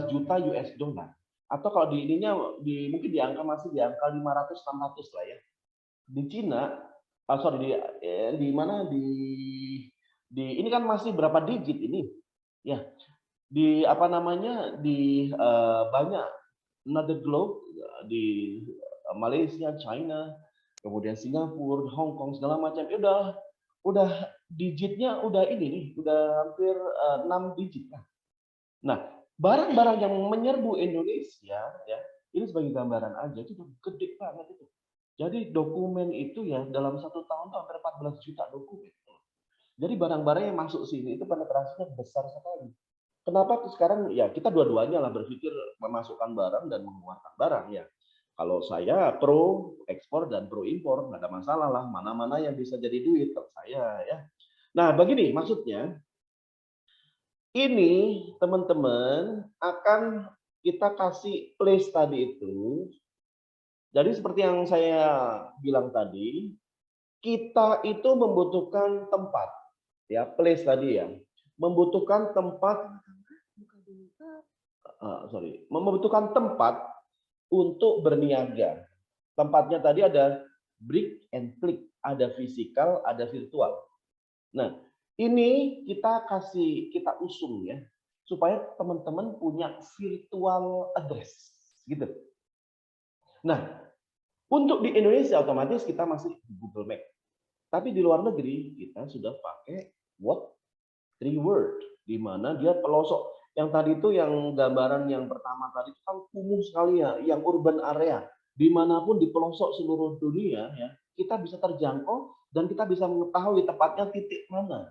juta US dollar. Atau kalau di ininya mungkin di angka masih di angka 500-600 lah ya. Di Cina, di mana di ini kan masih berapa digit ini? Ya, di apa namanya di banyak another globe di Malaysia, China, kemudian Singapura, Hong Kong segala macam. Udah digitnya udah ini nih, udah hampir 6 digit lah. Nah, barang-barang yang menyerbu Indonesia ya Ini sebagai gambaran aja, itu udah gede banget itu. Jadi dokumen itu ya dalam 1 tahun tuh hampir 14 juta dokumen. Jadi barang-barang yang masuk sini itu penetrasinya besar sekali. Kenapa sekarang ya kita dua-duanya lah berpikir memasukkan barang dan mengeluarkan barang ya. Kalau saya pro ekspor dan pro impor, nggak ada masalah lah. Mana-mana yang bisa jadi duit kalau saya ya. Nah begini maksudnya, ini teman-teman akan kita kasih place tadi itu. Jadi seperti yang saya bilang tadi, kita itu membutuhkan tempat, ya place tadi ya, membutuhkan tempat, membutuhkan tempat untuk berniaga. Tempatnya tadi ada brick and click, ada fisikal, ada virtual. Nah, ini kita usung ya, supaya teman-teman punya virtual address, gitu. Nah, untuk di Indonesia otomatis kita masih di Google Map. Tapi di luar negeri kita sudah pakai what 3 word, di mana dia pelosok. Yang tadi itu yang gambaran yang pertama tadi itu kan kumuh sekali ya, yang urban area. Dimanapun di pelosok seluruh dunia ya, kita bisa terjangkau dan kita bisa mengetahui tepatnya titik mana.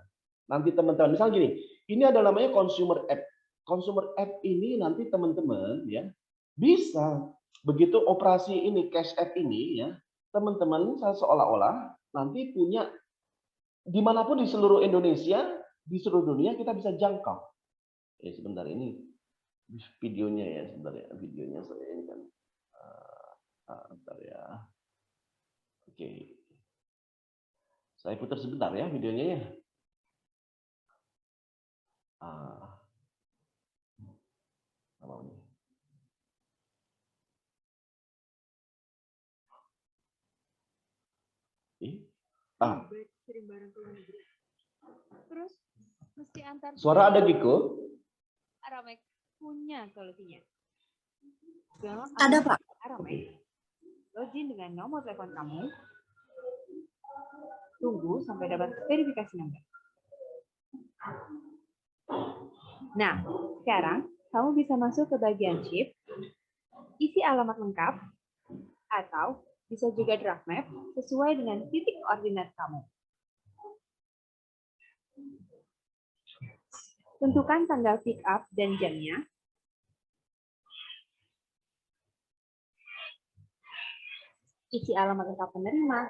Nanti teman-teman, misal gini, ini ada namanya consumer app. Consumer app ini nanti teman-teman ya bisa begitu operasi ini cash app ini ya, teman-teman seolah-olah nanti punya dimanapun di seluruh Indonesia, di seluruh dunia kita bisa jangkau. Sebentar ini videonya ya, sebentar ya, videonya saya ini kan, sebentar ya. Oke, saya putar sebentar ya videonya ya. Apa ini? Kirim barang ke luar negeri. Terus mesti antar. Suara ada Giko? Aramex punya solusinya. Ada Pak. Aramex. Login dengan nomor telepon kamu. Tunggu sampai dapat verifikasi nomor. Nah, sekarang kamu bisa masuk ke bagian chip, isi alamat lengkap, atau bisa juga draft map sesuai dengan titik koordinat kamu. Tentukan tanggal pick up dan jamnya. Isi alamat lengkap penerima,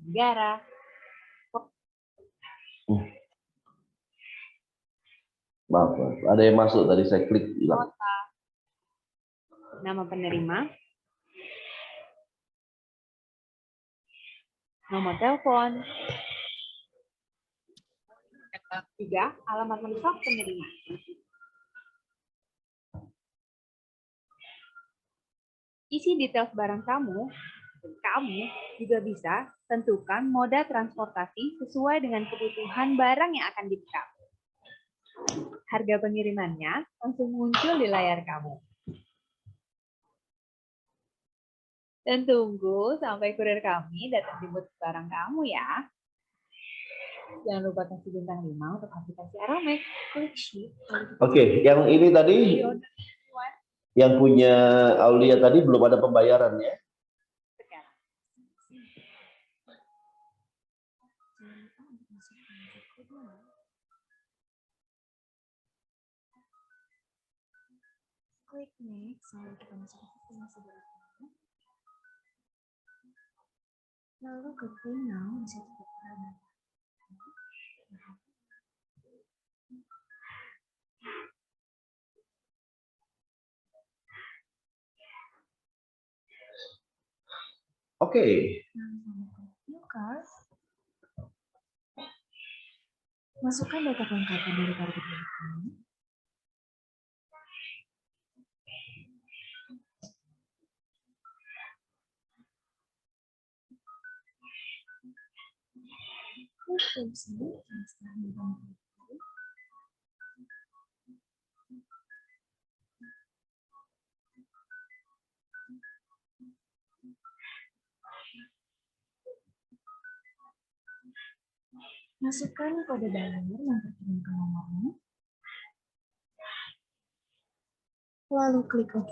negara. Maaf, ada yang masuk tadi saya klik hilang. Kota, nama penerima, nomor telepon, juga alamat lengkap penerima. Isi detail barang kamu, dan kamu juga bisa tentukan moda transportasi sesuai dengan kebutuhan barang yang akan di-pick up. Harga pengirimannya langsung muncul di layar kamu. Dan tunggu sampai kurir kami datang jemput barang kamu ya. Jangan lupa kasih bintang 5 untuk aplikasi Aramex. Oke, yang ini tadi, yang punya Aulia tadi belum ada pembayaran ya? Sekarang. Klik next, lalu kita masuk ke sistem sebelah lalu ke pay now, di situ kita Oke. Masukkan data kelengkapan dari kartu kredit kamu. Masukkan kode bayar yang terkirim ke nomormu. Lalu klik OK.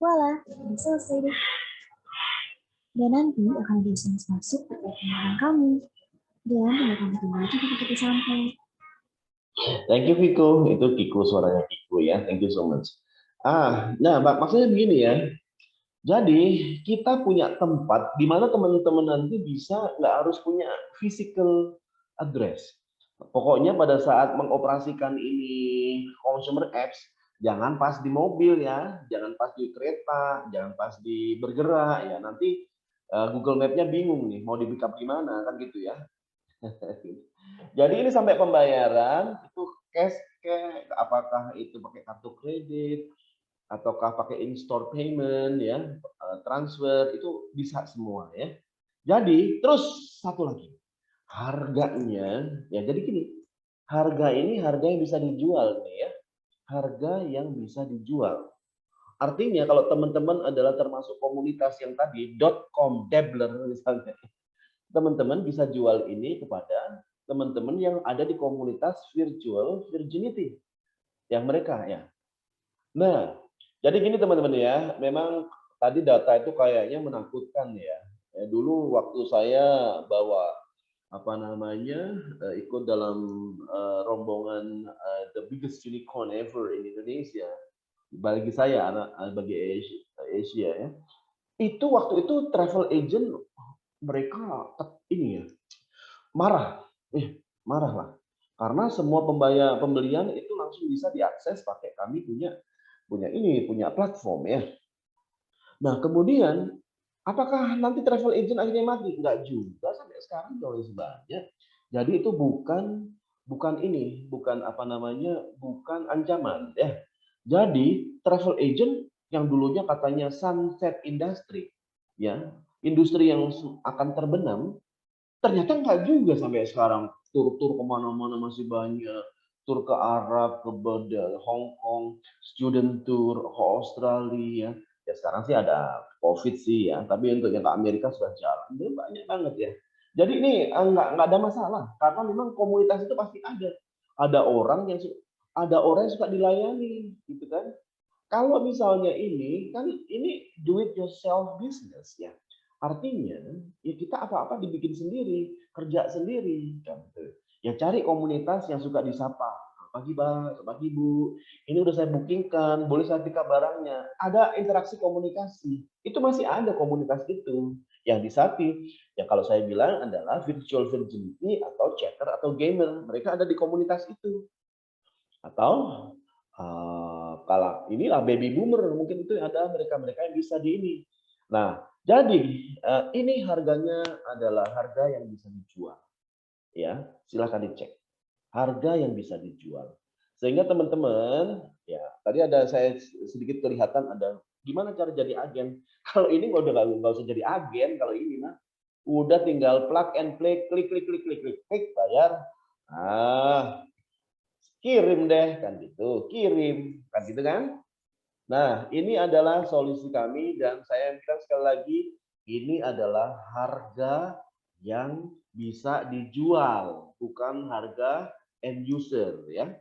Voila, udah selesai deh. Dan nanti akan ada SMS masuk terkait pengiriman kamu. Dan tinggal kamu tunggu aja di titik sampai. Thank you Kiko, itu Kiko suaranya Kiko ya, thank you so much. Nah maksudnya begini ya, jadi kita punya tempat di mana teman-teman nanti bisa nggak harus punya physical address. Pokoknya pada saat mengoperasikan ini consumer apps, jangan pas di mobil ya, jangan pas di kereta, jangan pas di bergerak ya. Nanti Google Map-nya bingung nih, mau di backup di mana kan gitu ya. Jadi ini sampai pembayaran itu cash, apakah itu pakai kartu kredit ataukah pakai in-store payment ya, transfer itu bisa semua ya. Jadi terus satu lagi, harganya ya jadi gini, harga ini harga yang bisa dijual nih ya. Harga yang bisa dijual. Artinya kalau teman-teman adalah termasuk komunitas yang tadi .com dabbler misalnya, teman-teman bisa jual ini kepada teman-teman yang ada di komunitas virtual virginity yang mereka ya. Nah, jadi gini teman-teman ya, memang tadi data itu kayaknya menakutkan ya. Dulu waktu saya bawa apa namanya ikut dalam rombongan the biggest unicorn ever in Indonesia, bagi saya bagi Asia ya. Itu waktu itu travel agent mereka ini ya marah, marah lah, karena semua pembelian itu langsung bisa diakses pakai kami punya platform ya. Nah kemudian apakah nanti travel agent akhirnya mati? Enggak juga, sampai sekarang masih banyak. Jadi itu bukan ini, bukan apa namanya, bukan ancaman ya. Jadi travel agent yang dulunya katanya sunset industry ya, industri yang akan terbenam, ternyata enggak juga sampai sekarang. Tur-tur kemana-mana masih banyak. Tur ke Arab, ke Hong Kong, student tour ke Australia. Ya sekarang sih ada COVID sih ya, tapi untuk yang ke Amerika sudah jalan. Itu banyak banget ya. Jadi ini nggak ada masalah, karena memang komunitas itu pasti ada. Ada orang yang suka dilayani, gitu kan. Kalau misalnya ini kan ini do it yourself business ya. Artinya ya kita apa-apa dibikin sendiri, kerja sendiri kan. Ya cari komunitas yang suka disapa. Pagi Pak, pagi Bu, ini udah saya bookingkan, boleh saya pick up barangnya. Ada interaksi komunikasi. Itu masih ada komunitas itu. Yang di Sapi, yang kalau saya bilang adalah virtual virginity atau chatter atau gamer. Mereka ada di komunitas itu. Atau kalau inilah baby boomer, mungkin itu ada mereka-mereka yang bisa di ini. Nah, jadi ini harganya adalah harga yang bisa dijual. Ya, silakan dicek. Harga yang bisa dijual. Sehingga teman-teman, ya tadi ada saya sedikit kelihatan ada gimana cara jadi agen. Kalau ini udah nggak usah jadi agen kalau ini mah. Udah tinggal plug and play, klik klik klik klik klik klik bayar. Kirim deh kan gitu, kirim kan gitu kan. Nah ini adalah solusi kami dan saya bilang sekali lagi ini adalah harga yang bisa dijual, bukan harga end user ya,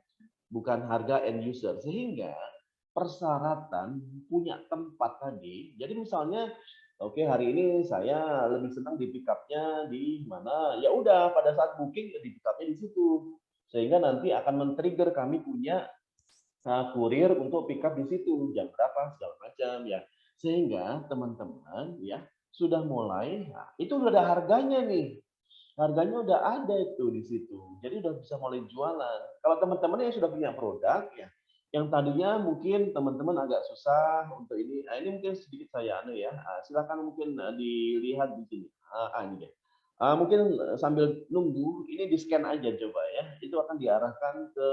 bukan harga end user. Sehingga persyaratan punya tempat tadi. Jadi misalnya oke, hari ini saya lebih senang di pick up-nya di mana, ya udah pada saat booking ya di pick up-nya di situ. Sehingga nanti akan men-trigger kami punya kurir untuk pick up di situ jam berapa segala macam ya. Sehingga teman-teman ya sudah mulai, nah, itu udah ada harganya nih. Harganya udah ada itu di situ. Jadi udah bisa mulai jualan. Kalau teman-teman yang sudah punya produk ya, yang tadinya mungkin teman-teman agak susah untuk ini. Ini mungkin sedikit saya ya. Silakan mungkin dilihat di sini. Ini deh. Mungkin sambil nunggu ini di scan aja coba ya. Itu akan diarahkan ke,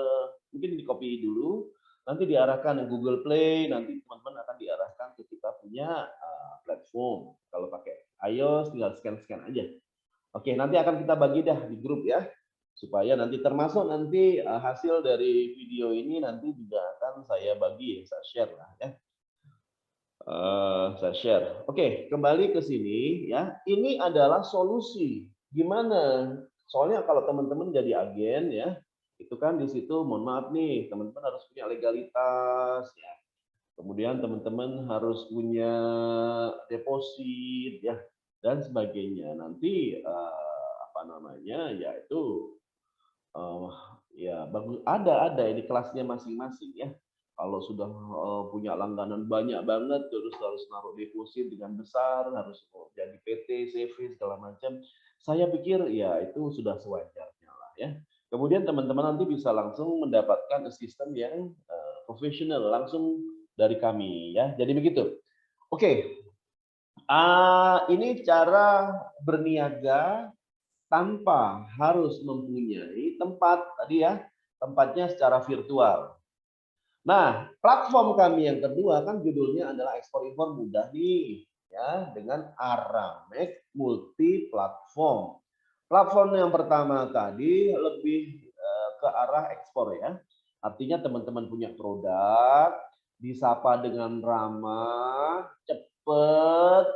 mungkin di copy dulu. Nanti diarahkan ke Google Play. Nanti teman-teman akan diarahkan ke kita punya platform. Kalau pakai iOS tinggal scan-scan aja. Oke, nanti akan kita bagi dah di grup ya, supaya nanti termasuk nanti hasil dari video ini nanti juga akan saya bagi, saya share lah ya. Saya share. Oke, kembali ke sini ya. Ini adalah solusi. Gimana? Soalnya kalau teman-teman jadi agen ya, itu kan di situ mohon maaf nih, teman-teman harus punya legalitas ya. Kemudian teman-teman harus punya deposit ya dan sebagainya. Nanti apa namanya? Yaitu ya bagus ada ini kelasnya masing-masing ya. Kalau sudah punya langganan banyak banget terus harus naruh deposit dengan besar, harus jadi PT, CV segala macam. Saya pikir ya itu sudah sewajarnya lah ya. Kemudian teman-teman nanti bisa langsung mendapatkan asisten yang profesional langsung dari kami ya. Jadi begitu. Oke. Ini cara berniaga tanpa harus mempunyai tempat tadi ya, tempatnya secara virtual. Nah, platform kami yang kedua kan judulnya adalah ekspor impor mudah nih, ya, dengan Aramex multi platform. Platform yang pertama tadi lebih ke arah ekspor ya. Artinya teman-teman punya produk, disapa dengan ramah, cepet,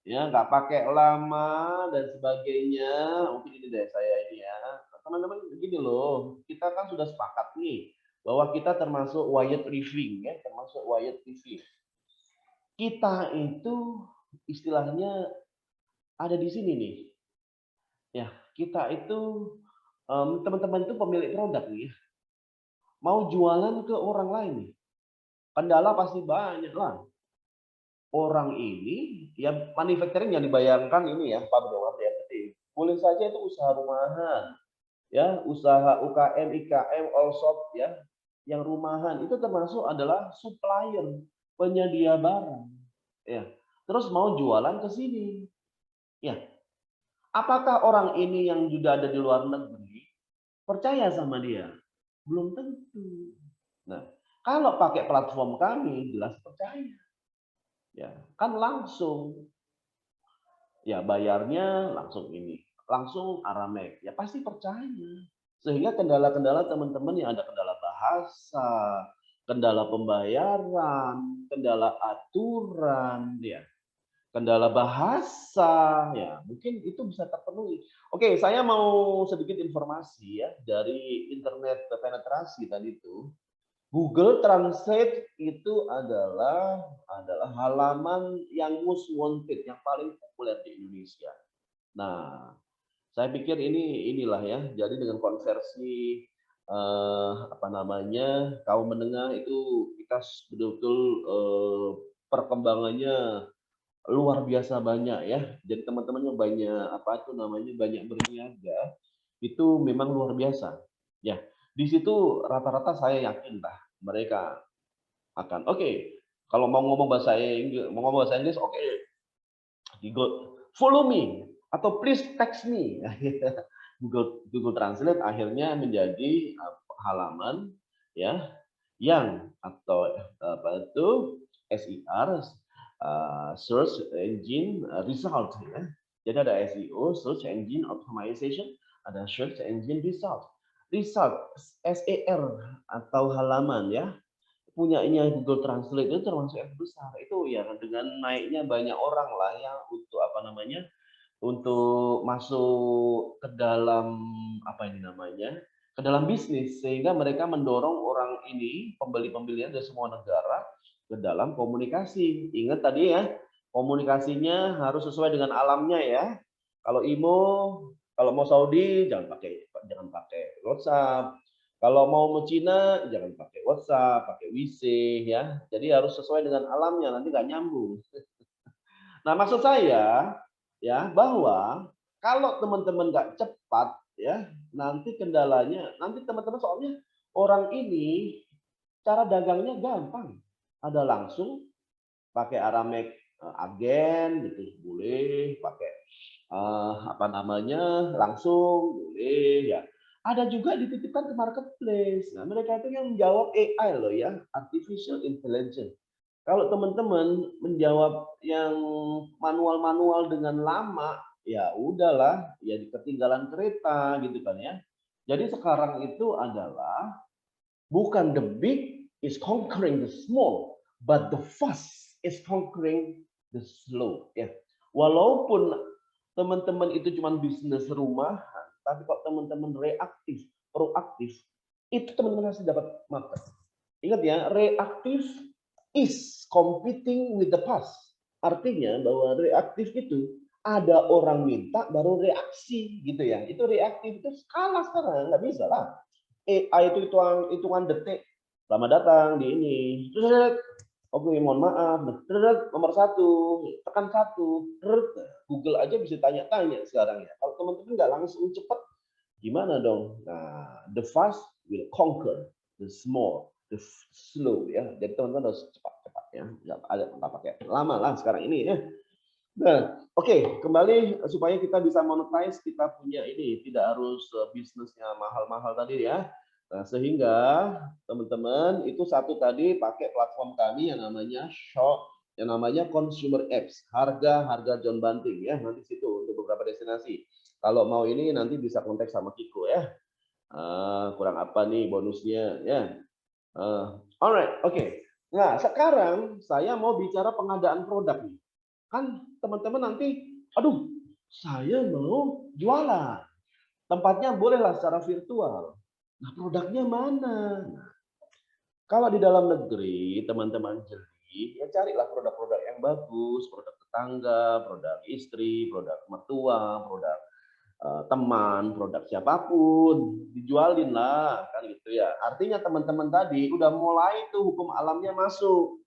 ya nggak pakai lama dan sebagainya. Mungkin ini deh saya ini ya. Teman-teman begini loh, kita kan sudah sepakat nih bahwa kita termasuk wired living ya, termasuk wired living. Kita itu istilahnya ada di sini nih. Ya, kita itu teman-teman itu pemilik produk nih ya. Mau jualan ke orang lain nih. Kendala pasti banyak lah. Orang ini ya manufacturing yang dibayangkan ini ya, pabrik yang gede. Boleh saja itu usaha rumahan. Ya, usaha UKM, IKM, all shop ya, yang rumahan itu termasuk adalah supplier, penyedia barang. Ya. Terus mau jualan ke sini. Ya. Apakah orang ini yang sudah ada di luar negeri percaya sama dia? Belum tentu. Nah, kalau pakai platform kami jelas percaya. Ya, kan langsung. Ya, bayarnya langsung ini. Langsung Aramex. Ya pasti percaya. Sehingga kendala-kendala teman-teman yang ada kendala bahasa, kendala pembayaran, kendala aturan, ya, kendala bahasa, ya mungkin itu bisa terpenuhi. Oke, saya mau sedikit informasi ya dari internet penetrasi tadi itu. Google Translate itu adalah halaman yang most wanted, yang paling populer di Indonesia. Nah, saya pikir inilah ya. Jadi dengan konversi apa namanya kaum menengah itu kita betul-betul perkembangannya luar biasa banyak ya. Jadi teman-teman yang banyak apa itu namanya banyak berniaga itu memang luar biasa. Ya, di situ rata-rata saya yakin lah mereka akan kalau mau ngomong bahasa Inggris, Google follow me atau please text me. Google Translate akhirnya menjadi halaman ya yang atau apa itu SER, search engine result ya. Jadi ada SEO, search engine optimization, ada search engine result. Result SER atau halaman ya punyanya Google Translate itu termasuk yang besar. Itu ya dengan naiknya banyak orang lah yang untuk apa namanya untuk masuk ke dalam apa ini namanya ke dalam bisnis sehingga mereka mendorong orang ini pembeli-pembelian dari semua negara ke dalam komunikasi. Ingat tadi ya komunikasinya harus sesuai dengan alamnya ya. Kalau kalau mau Saudi jangan pakai WhatsApp. Kalau mau Cina jangan pakai WhatsApp, pakai WC ya. Jadi harus sesuai dengan alamnya nanti nggak nyambung. Nah maksud saya ya bahwa kalau teman-teman nggak cepat ya nanti kendalanya nanti teman-teman soalnya orang ini cara dagangnya gampang ada langsung pakai Aramex agen gitu boleh pakai apa namanya langsung boleh ya ada juga dititipkan ke marketplace. Nah mereka itu yang menjawab AI loh ya artificial intelligence. Kalau teman-teman menjawab yang manual-manual dengan lama, ya udahlah, ya ketinggalan kereta gitu kan ya. Jadi sekarang itu adalah bukan the big is conquering the small, but the fast is conquering the slow. Ya, walaupun teman-teman itu cuma bisnis rumahan, tapi kalau teman-teman reaktif, proaktif, itu teman-teman pasti dapat market. Ingat ya, reaktif is competing with the past. Artinya bahwa reaktif itu ada orang minta baru reaksi gitu ya. Itu reaktif itu kalah sekarang, nggak bisa lah. AI itu hitungan detik. Selamat datang di ini. Oke, mohon maaf. Nomor 1, tekan 1. Google aja bisa tanya-tanya sekarang ya. Kalau teman-teman nggak langsung cepat, gimana dong? Nah, the fast will conquer the small, the slow ya. Jadi teman-teman harus cepat-cepat ya. Nggak pakai lama lah sekarang ini ya. Nah, oke, kembali supaya kita bisa monetize, kita punya ini, tidak harus bisnisnya mahal-mahal tadi ya. Nah, sehingga teman-teman itu satu tadi pakai platform kami yang namanya Shop, yang namanya Consumer Apps, harga John Banting ya, nanti situ untuk beberapa destinasi. Kalau mau ini nanti bisa kontak sama Kiko ya. Kurang apa nih bonusnya ya. Alright, oke. Nah, sekarang saya mau bicara pengadaan produk nih. Kan teman-teman nanti, aduh, saya mau jualan. Tempatnya bolehlah secara virtual. Nah, produknya mana? Nah, kalau di dalam negeri, teman-teman jeli, ya carilah produk-produk yang bagus, produk tetangga, produk istri, produk mertua, produk teman, produk siapapun, dijualin lah, kan gitu ya. Artinya teman-teman tadi udah mulai tuh hukum alamnya masuk.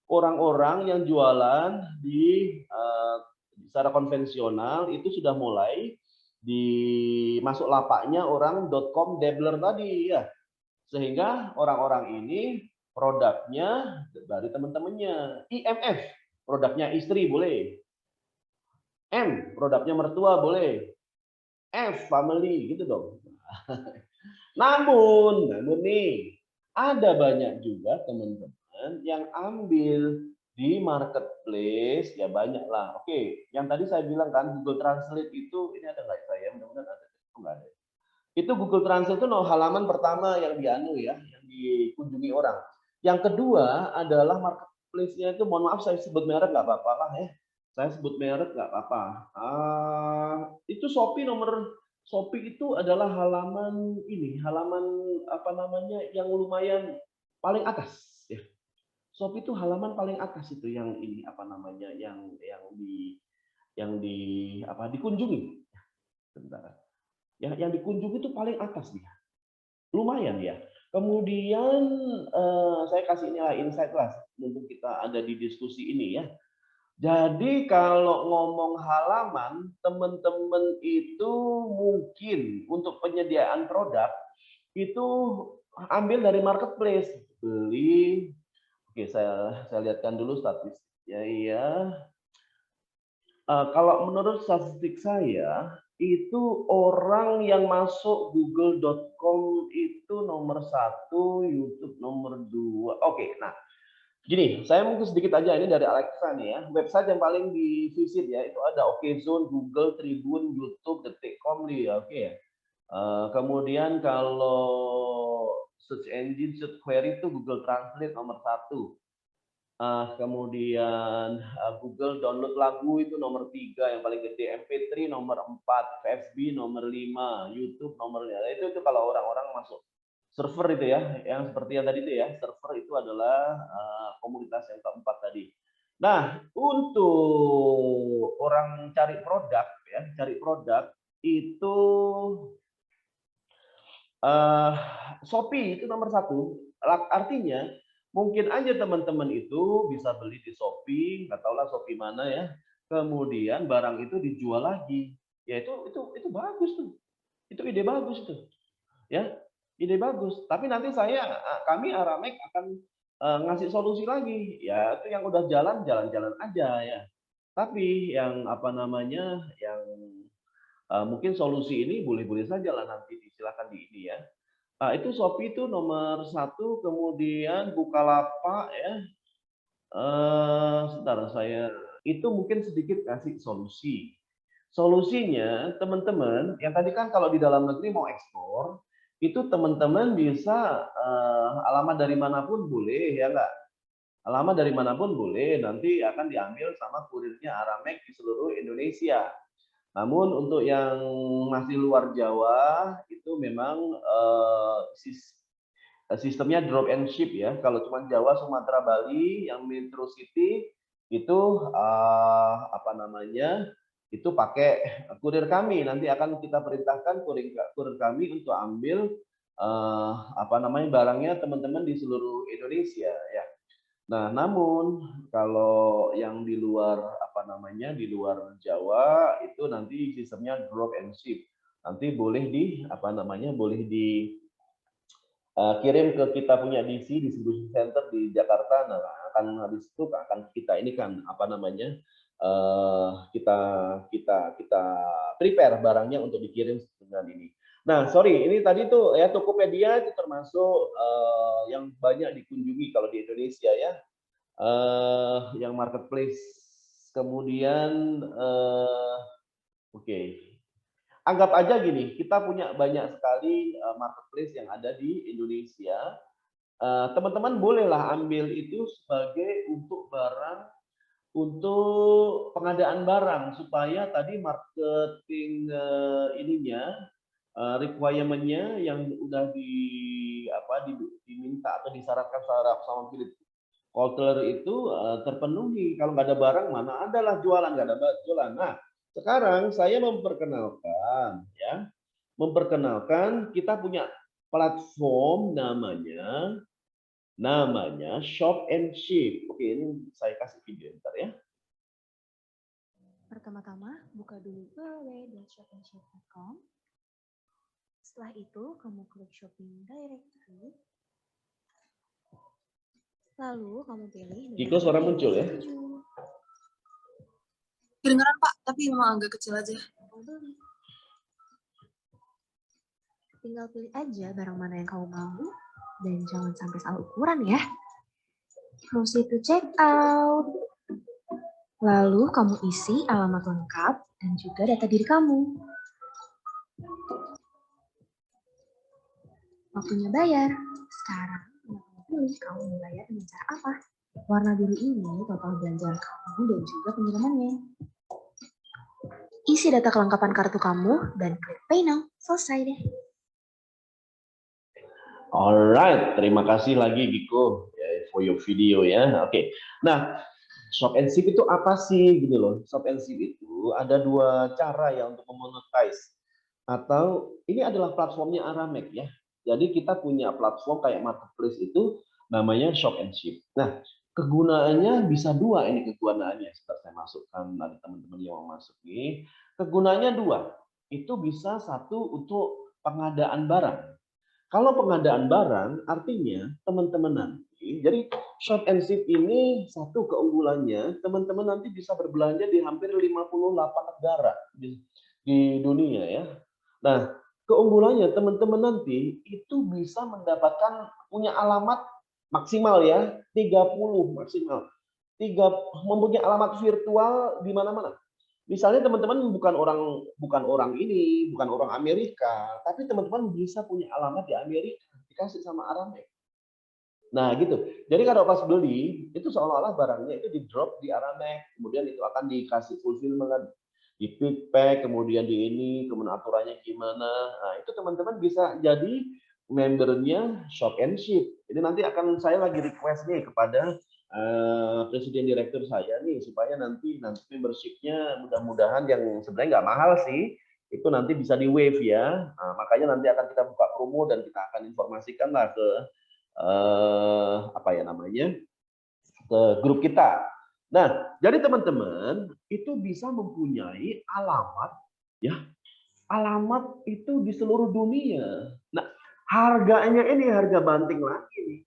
Orang-orang yang jualan di secara konvensional itu sudah mulai masuk lapaknya orang .com dabbler tadi ya. Sehingga orang-orang ini produknya dari teman-temannya. IMF, produknya istri boleh. M, produknya mertua boleh. F, family gitu dong. Namun nih, ada banyak juga teman-teman yang ambil di marketplace, ya banyak lah. Oke, yang tadi saya bilang kan Google Translate itu, ini ada nggak saya? Mudah-mudahan ada. Oh, nggak ada. Itu Google Translate itu halaman pertama yang yang dikunjungi orang. Yang kedua adalah marketplace-nya itu, mohon maaf saya sebut merek nggak apa-apa lah ya. Saya sebut merek nggak apa-apa. Itu Shopee itu adalah halaman apa namanya yang lumayan paling atas ya. Shopee itu halaman paling atas itu yang ini apa namanya dikunjungi. Sebentar. Yang dikunjungi itu paling atas dia. Lumayan ya. Kemudian saya kasih inilah insight lah untuk kita ada di diskusi ini ya. Jadi kalau ngomong halaman, teman-teman itu mungkin untuk penyediaan produk itu ambil dari marketplace, beli. Oke, saya lihatkan dulu statistiknya ya. Kalau menurut statistik saya itu orang yang masuk google.com itu nomor 1, YouTube nomor 2. Oke, nah gini, saya mungkin sedikit aja ini dari Alexa nih ya. Website yang paling divisit ya itu ada Okezone, Google, Tribun, YouTube, Detik.com ya. Oke ya. Kemudian kalau search engine, search query itu Google Translate nomor 1. Kemudian Google download lagu itu nomor 3 yang paling gede, MP3 nomor 4, VSB nomor 5, YouTube nomornya. Itu kalau orang-orang masuk server itu ya, yang seperti yang tadi itu ya, server itu adalah komunitas yang keempat tadi. Nah, untuk orang cari produk itu Shopee itu nomor 1. Artinya mungkin aja teman-teman itu bisa beli di Shopee, nggak tahu lah Shopee mana ya. Kemudian barang itu dijual lagi. Ya itu bagus tuh. Itu ide bagus tuh. Ya, ide bagus. Tapi nanti kami Aramex akan ngasih solusi lagi. Ya, itu yang udah jalan-jalan aja ya. Tapi yang apa namanya, yang mungkin solusi ini boleh-boleh saja lah nanti silakan di ini ya. Itu Shopee itu nomor 1, kemudian Bukalapak ya. Sebentar itu mungkin sedikit kasih solusi. Solusinya teman-teman, yang tadi kan kalau di dalam negeri mau ekspor, itu teman-teman bisa alamat dari manapun boleh ya enggak? Alamat dari manapun boleh, nanti akan diambil sama kurirnya Aramex di seluruh Indonesia. Namun untuk yang masih luar Jawa itu memang sistemnya drop and ship ya. Kalau cuma Jawa, Sumatera, Bali yang Metro City itu apa namanya? Itu pakai kurir kami. Nanti akan kita perintahkan kurir kami untuk ambil apa namanya barangnya teman-teman di seluruh Indonesia ya. Nah, namun kalau yang di luar apa namanya di luar Jawa itu nanti sistemnya drop and ship. Nanti boleh di apa namanya boleh di kirim ke kita punya DC distribution center di Jakarta. Nah, akan habis itu akan kita ini kan apa namanya kita kita prepare barangnya untuk dikirim dengan ini. Nah, sorry, ini tadi tuh ya Tokopedia itu termasuk yang banyak dikunjungi kalau di Indonesia ya, yang marketplace. Kemudian, oke. Anggap aja gini, kita punya banyak sekali marketplace yang ada di Indonesia. Teman-teman bolehlah ambil itu sebagai untuk barang, untuk pengadaan barang supaya tadi marketing ininya requirement-nya yang udah diminta atau disyaratkan sama Philip Kotler itu terpenuhi. Kalau nggak ada barang mana adalah jualan, nggak ada jualan. Nah, sekarang saya memperkenalkan kita punya platform namanya Shop and Ship. Oke, ini saya kasih video bentar ya. Pertama-tama, buka dulu www.shopandship.com. Setelah itu, kamu klik shopping directory. Lalu, kamu pilih... Kiko suara muncul ya? Kedengaran Pak, tapi memang agak kecil aja. Tinggal pilih aja barang mana yang kamu mau, dan jangan sampai salah ukuran ya. Proceed to check out. Lalu kamu isi alamat lengkap dan juga data diri kamu. Waktunya bayar. Sekarang, kamu mau bayar dengan cara apa? Warna biru ini total belanjaan kamu dan juga pengirimannya. Isi data kelengkapan kartu kamu dan klik pay now. Selesai deh. Alright, terima kasih lagi Giko for your video ya. Oke. Nah, Shop and Ship itu apa sih gitu loh. Shop and Ship itu ada dua cara ya untuk memonetize. Atau ini adalah platformnya Aramex ya. Jadi kita punya platform kayak marketplace itu namanya Shop and Ship. Nah, kegunaannya bisa dua ini kegunaannya. Setelah saya masukkan ada teman-teman yang mau masuk nih. Kegunaannya dua. Itu bisa satu untuk pengadaan barang. Kalau pengadaan barang artinya teman-teman nanti, jadi Shop and Ship ini satu keunggulannya, teman-teman nanti bisa berbelanja di hampir 58 negara di dunia ya. Nah, keunggulannya teman-teman nanti itu bisa mendapatkan punya alamat maksimal ya, 30 maksimal. Mempunyai alamat virtual di mana-mana. Misalnya teman-teman bukan orang Amerika, tapi teman-teman bisa punya alamat di Amerika, dikasih sama Aramex. Nah, gitu. Jadi kalau pas beli, itu seolah-olah barangnya itu di-drop di Aramex, kemudian itu akan dikasih fulfillment, di pick pack, kemudian kemudian aturannya gimana. Nah, itu teman-teman bisa jadi membernya Shop and Ship. Jadi nanti akan saya lagi request nih kepada presiden direktur saya nih supaya nanti membershipnya mudah-mudahan yang sebenarnya nggak mahal sih itu nanti bisa di waive ya. Nah, makanya nanti akan kita buka promo dan kita akan informasikan lah ke ke grup kita. Nah, jadi teman-teman itu bisa mempunyai alamat ya, alamat itu di seluruh dunia. Nah, harganya ini harga banting lagi nih.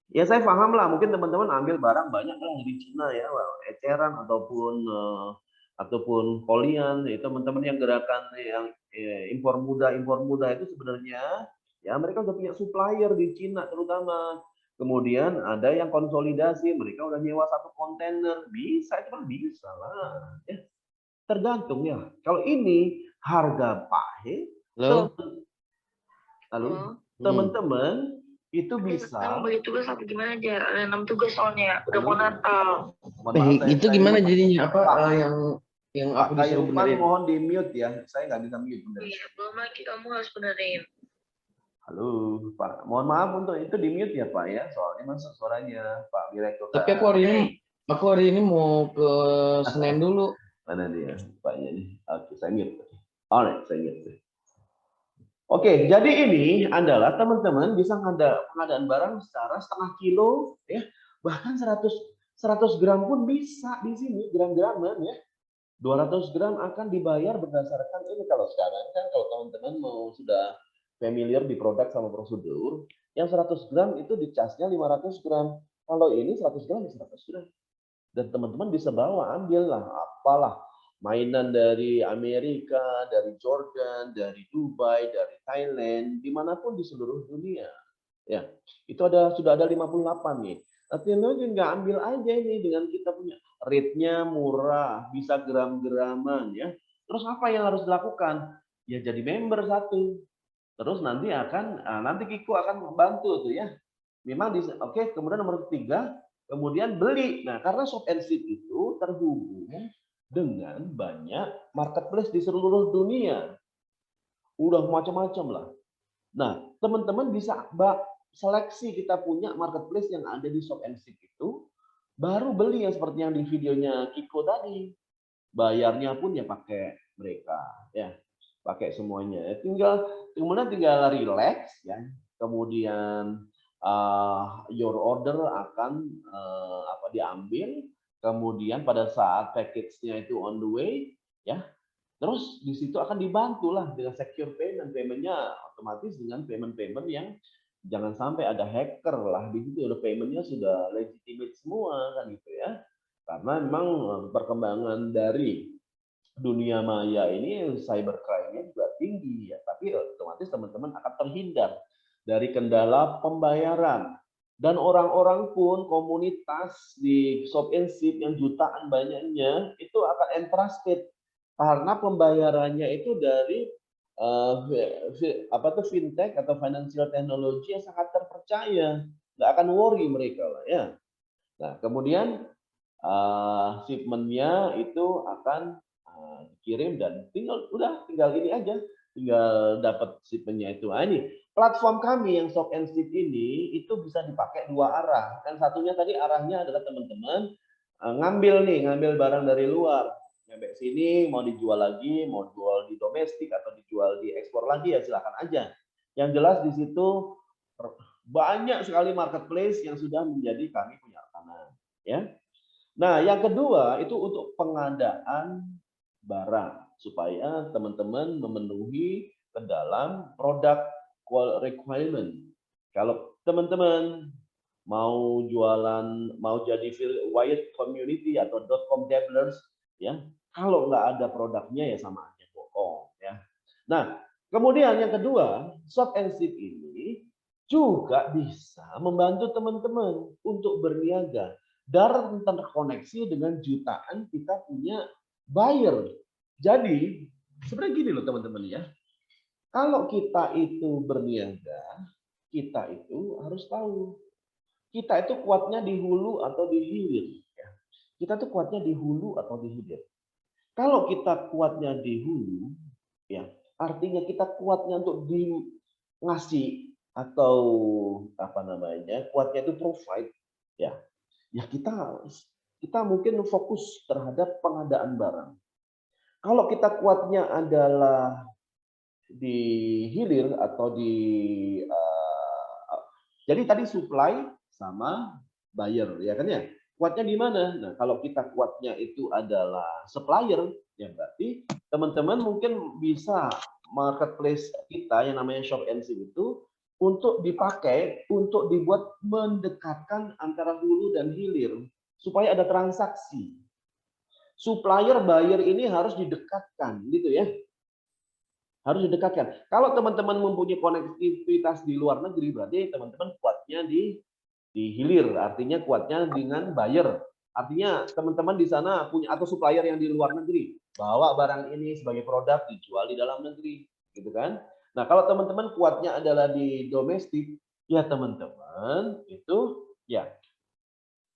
Ya saya paham lah, mungkin teman-teman ambil barang banyak lah di Cina ya, eceran ataupun kolian, ya teman-teman yang gerakan yang impor mudah itu sebenarnya ya mereka udah punya supplier di Cina terutama. Kemudian ada yang konsolidasi, mereka udah nyewa satu kontainer, bisa itu kan bisa lah. Ya. Tergantung ya. Kalau ini harga pahe, lalu teman-teman itu bisa bagi tugas apa gimana aja, ada 6 tugas soalnya udah mau Natal. Itu gimana jadinya apa yang aku disuruh benerin? Mohon di mute ya, saya nggak bisa mute. Iya, belum lagi kamu harus benerin. Halo, Pak. Mohon maaf untuk itu di mute ya, Pak ya. Soalnya masuk suaranya, Pak Direktur. Tapi aku hari ini mau ke Senen dulu. Mana dia, Paknya nih? Oke, saya mute. Alright, saya mute. Oke, jadi ini adalah teman-teman bisa pengadaan barang secara setengah kilo, ya, bahkan 100 gram pun bisa di sini, gram-graman ya. 200 gram akan dibayar berdasarkan ini. Kalau sekarang kan kalau teman-teman mau sudah familiar di produk sama prosedur, yang 100 gram itu dicasnya 500 gram. Kalau ini 100 gram ya 100 gram. Dan teman-teman bisa bawa, ambil lah, apalah, mainan dari Amerika, dari Jordan, dari Dubai, dari Thailand, dimanapun di seluruh dunia. Ya, itu sudah ada 58 nih. Nanti nggak ambil aja ini dengan kita punya rate-nya murah, bisa gram-graman ya. Terus apa yang harus dilakukan? Ya jadi member satu. Terus nanti nanti Kiko akan membantu tuh ya. Memang oke, kemudian nomor 3, kemudian beli. Nah, karena Shop and Ship itu terhubung dengan banyak marketplace di seluruh dunia. Udah macam-macam lah. Nah, teman-teman bisa seleksi kita punya marketplace yang ada di Shop and Ship itu, baru beli yang seperti yang di videonya Kiko tadi. Bayarnya pun ya pakai mereka, ya, pakai semuanya. Kemudian tinggal relax, ya. Kemudian your order akan diambil. Kemudian pada saat package-nya itu on the way, ya, terus di situ akan dibantulah dengan secure payment, paymentnya otomatis dengan payment yang jangan sampai ada hacker lah di situ. Paymentnya sudah legitimate semua kan gitu ya. Karena memang perkembangan dari dunia maya ini cybercrime-nya juga tinggi ya. Tapi otomatis teman-teman akan terhindar dari kendala pembayaran. Dan orang-orang pun komunitas di Shop and Ship yang jutaan banyaknya itu akan entrusted karena pembayarannya itu dari fintech atau financial technology yang sangat terpercaya, nggak akan worry mereka lah ya. Nah kemudian shipment-nya itu akan dikirim dan tinggal ini aja, tinggal dapat shipment-nya itu. Nah, ini platform kami yang Shop and Ship ini itu bisa dipakai 2 arah. Kan satunya tadi arahnya adalah teman-teman ngambil barang dari luar, nyampe sini mau dijual lagi, mau jual di domestik atau dijual di ekspor lagi ya silakan aja. Yang jelas di situ banyak sekali marketplace yang sudah menjadi kami punya rekanan, ya. Nah, yang kedua itu untuk pengadaan barang supaya teman-teman memenuhi ke dalam produk requirement. Kalau teman-teman mau jualan, mau jadi wired community atau .com developers, ya, kalau nggak ada produknya ya sama aja bohong, ya. Nah, kemudian yang kedua, Shop and Ship ini juga bisa membantu teman-teman untuk berniaga dan terkoneksi dengan jutaan kita punya buyer. Jadi sebenarnya gini loh teman-teman ya, kalau kita itu berniaga, kita itu harus tahu kita itu kuatnya di hulu atau di hilir. Kita tuh kuatnya di hulu atau di hilir. Kalau kita kuatnya di hulu, ya artinya kita kuatnya untuk ngasih atau kuatnya itu provide, ya kita mungkin fokus terhadap pengadaan barang. Kalau kita kuatnya adalah di hilir atau jadi tadi supply sama buyer ya kan ya. Kuatnya di mana? Nah, kalau kita kuatnya itu adalah supplier, ya berarti teman-teman mungkin bisa marketplace kita yang namanya Shop and Ship itu untuk dipakai untuk dibuat mendekatkan antara hulu dan hilir supaya ada transaksi. Supplier buyer ini harus didekatkan gitu ya. Harus didekatkan. Kalau teman-teman mempunyai konektivitas di luar negeri berarti teman-teman kuatnya di hilir, artinya kuatnya dengan buyer. Artinya teman-teman di sana punya atau supplier yang di luar negeri, bawa barang ini sebagai produk dijual di dalam negeri, gitu kan? Nah, kalau teman-teman kuatnya adalah di domestik, ya teman-teman itu ya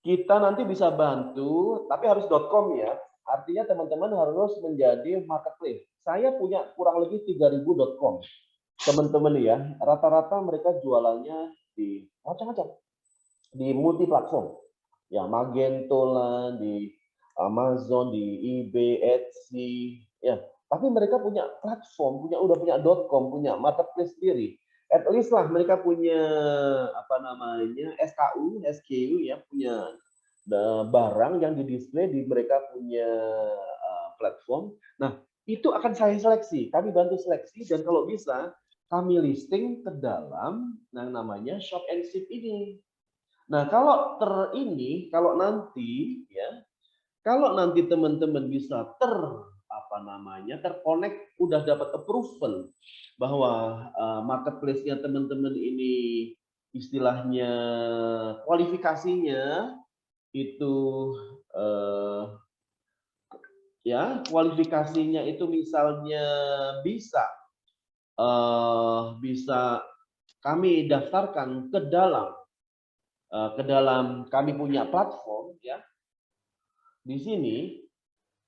kita nanti bisa bantu, tapi harus .com ya. Artinya teman-teman harus menjadi marketplace. Saya punya kurang lebih 3.000 .com. teman-teman ya, rata-rata mereka jualannya di macam-macam, di multi platform. Ya, Magento lah, di Amazon, di eBay, Etsy, ya. Tapi mereka punya platform, udah punya .com, punya marketplace sendiri. At least lah mereka punya apa namanya SKU ya, punya barang yang didisplay di mereka punya platform. Nah, itu akan saya seleksi. Kami bantu seleksi dan kalau bisa kami listing ke dalam yang namanya shop and ship ini. Nah, kalau nanti ya, kalau nanti teman-teman bisa terkonek, udah dapat approval bahwa marketplace-nya teman-teman ini istilahnya kualifikasinya itu kualifikasinya itu misalnya bisa kami daftarkan ke dalam kami punya platform ya. Di sini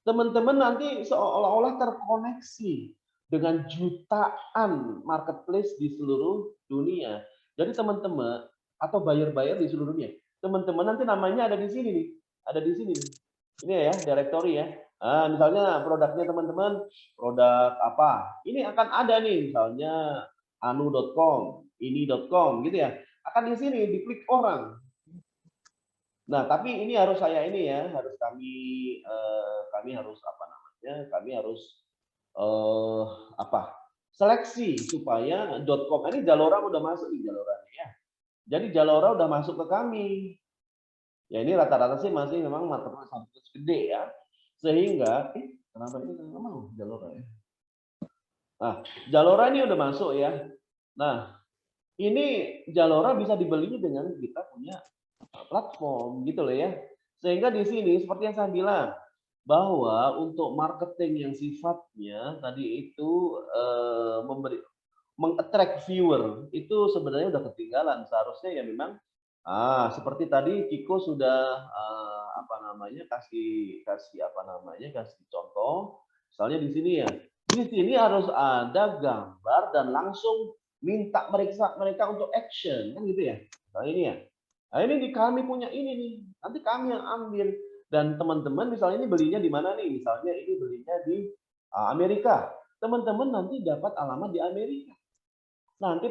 teman-teman nanti seolah-olah terkoneksi dengan jutaan marketplace di seluruh dunia. Jadi teman-teman atau buyer-buyer di seluruh dunia. Teman-teman nanti namanya ada di sini nih. Ada di sini nih. Ini ya, directory ya. Nah, misalnya produknya teman-teman, produk apa? Ini akan ada nih, misalnya anu.com, ini.com gitu ya. Akan di sini diklik orang. Nah, tapi ini harus harus kami harus kami harus seleksi supaya .com ini Zalora udah masuk di Zalora ya. Jadi Zalora udah masuk ke kami. Ya ini rata-rata sih masih memang marketplace gede ya. Sehingga kenapa ini mau Zalora ya? Nah, Zalora ini udah masuk ya. Nah, ini Zalora bisa dibeli dengan kita punya platform gitu loh ya. Sehingga di sini seperti yang saya bilang bahwa untuk marketing yang sifatnya tadi itu meng-attract viewer itu sebenarnya udah ketinggalan. Seharusnya ya memang seperti tadi Kiko sudah kasih contoh. Misalnya di sini ya. Di sini harus ada gambar dan langsung minta mereka untuk action kan gitu ya. Nah ini ya. Nah ini kami punya ini nih, nanti kami yang ambil. Dan teman-teman misalnya ini belinya di mana nih? Misalnya ini belinya di Amerika. Teman-teman nanti dapat alamat di Amerika. Nanti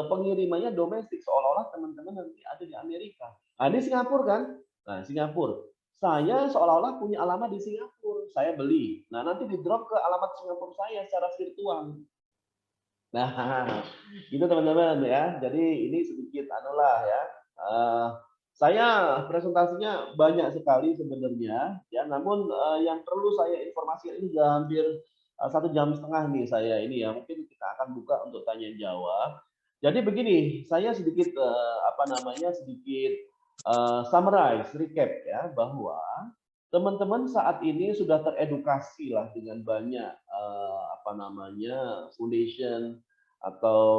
pengirimannya domestik, seolah-olah teman-teman nanti ada di Amerika. Nah ini Singapura kan? Nah Singapura. Saya seolah-olah punya alamat di Singapura. Saya beli. Nah nanti di drop ke alamat Singapura saya secara virtual. Nah, itu teman-teman ya. Jadi ini sedikit ya. Saya presentasinya banyak sekali sebenarnya ya. Namun yang perlu saya informasikan ini sudah hampir 1,5 jam nih saya ini ya. Mungkin kita akan buka untuk tanya jawab. Jadi begini, saya sedikit summarize, recap ya bahwa teman-teman saat ini sudah teredukasi lah dengan banyak foundation atau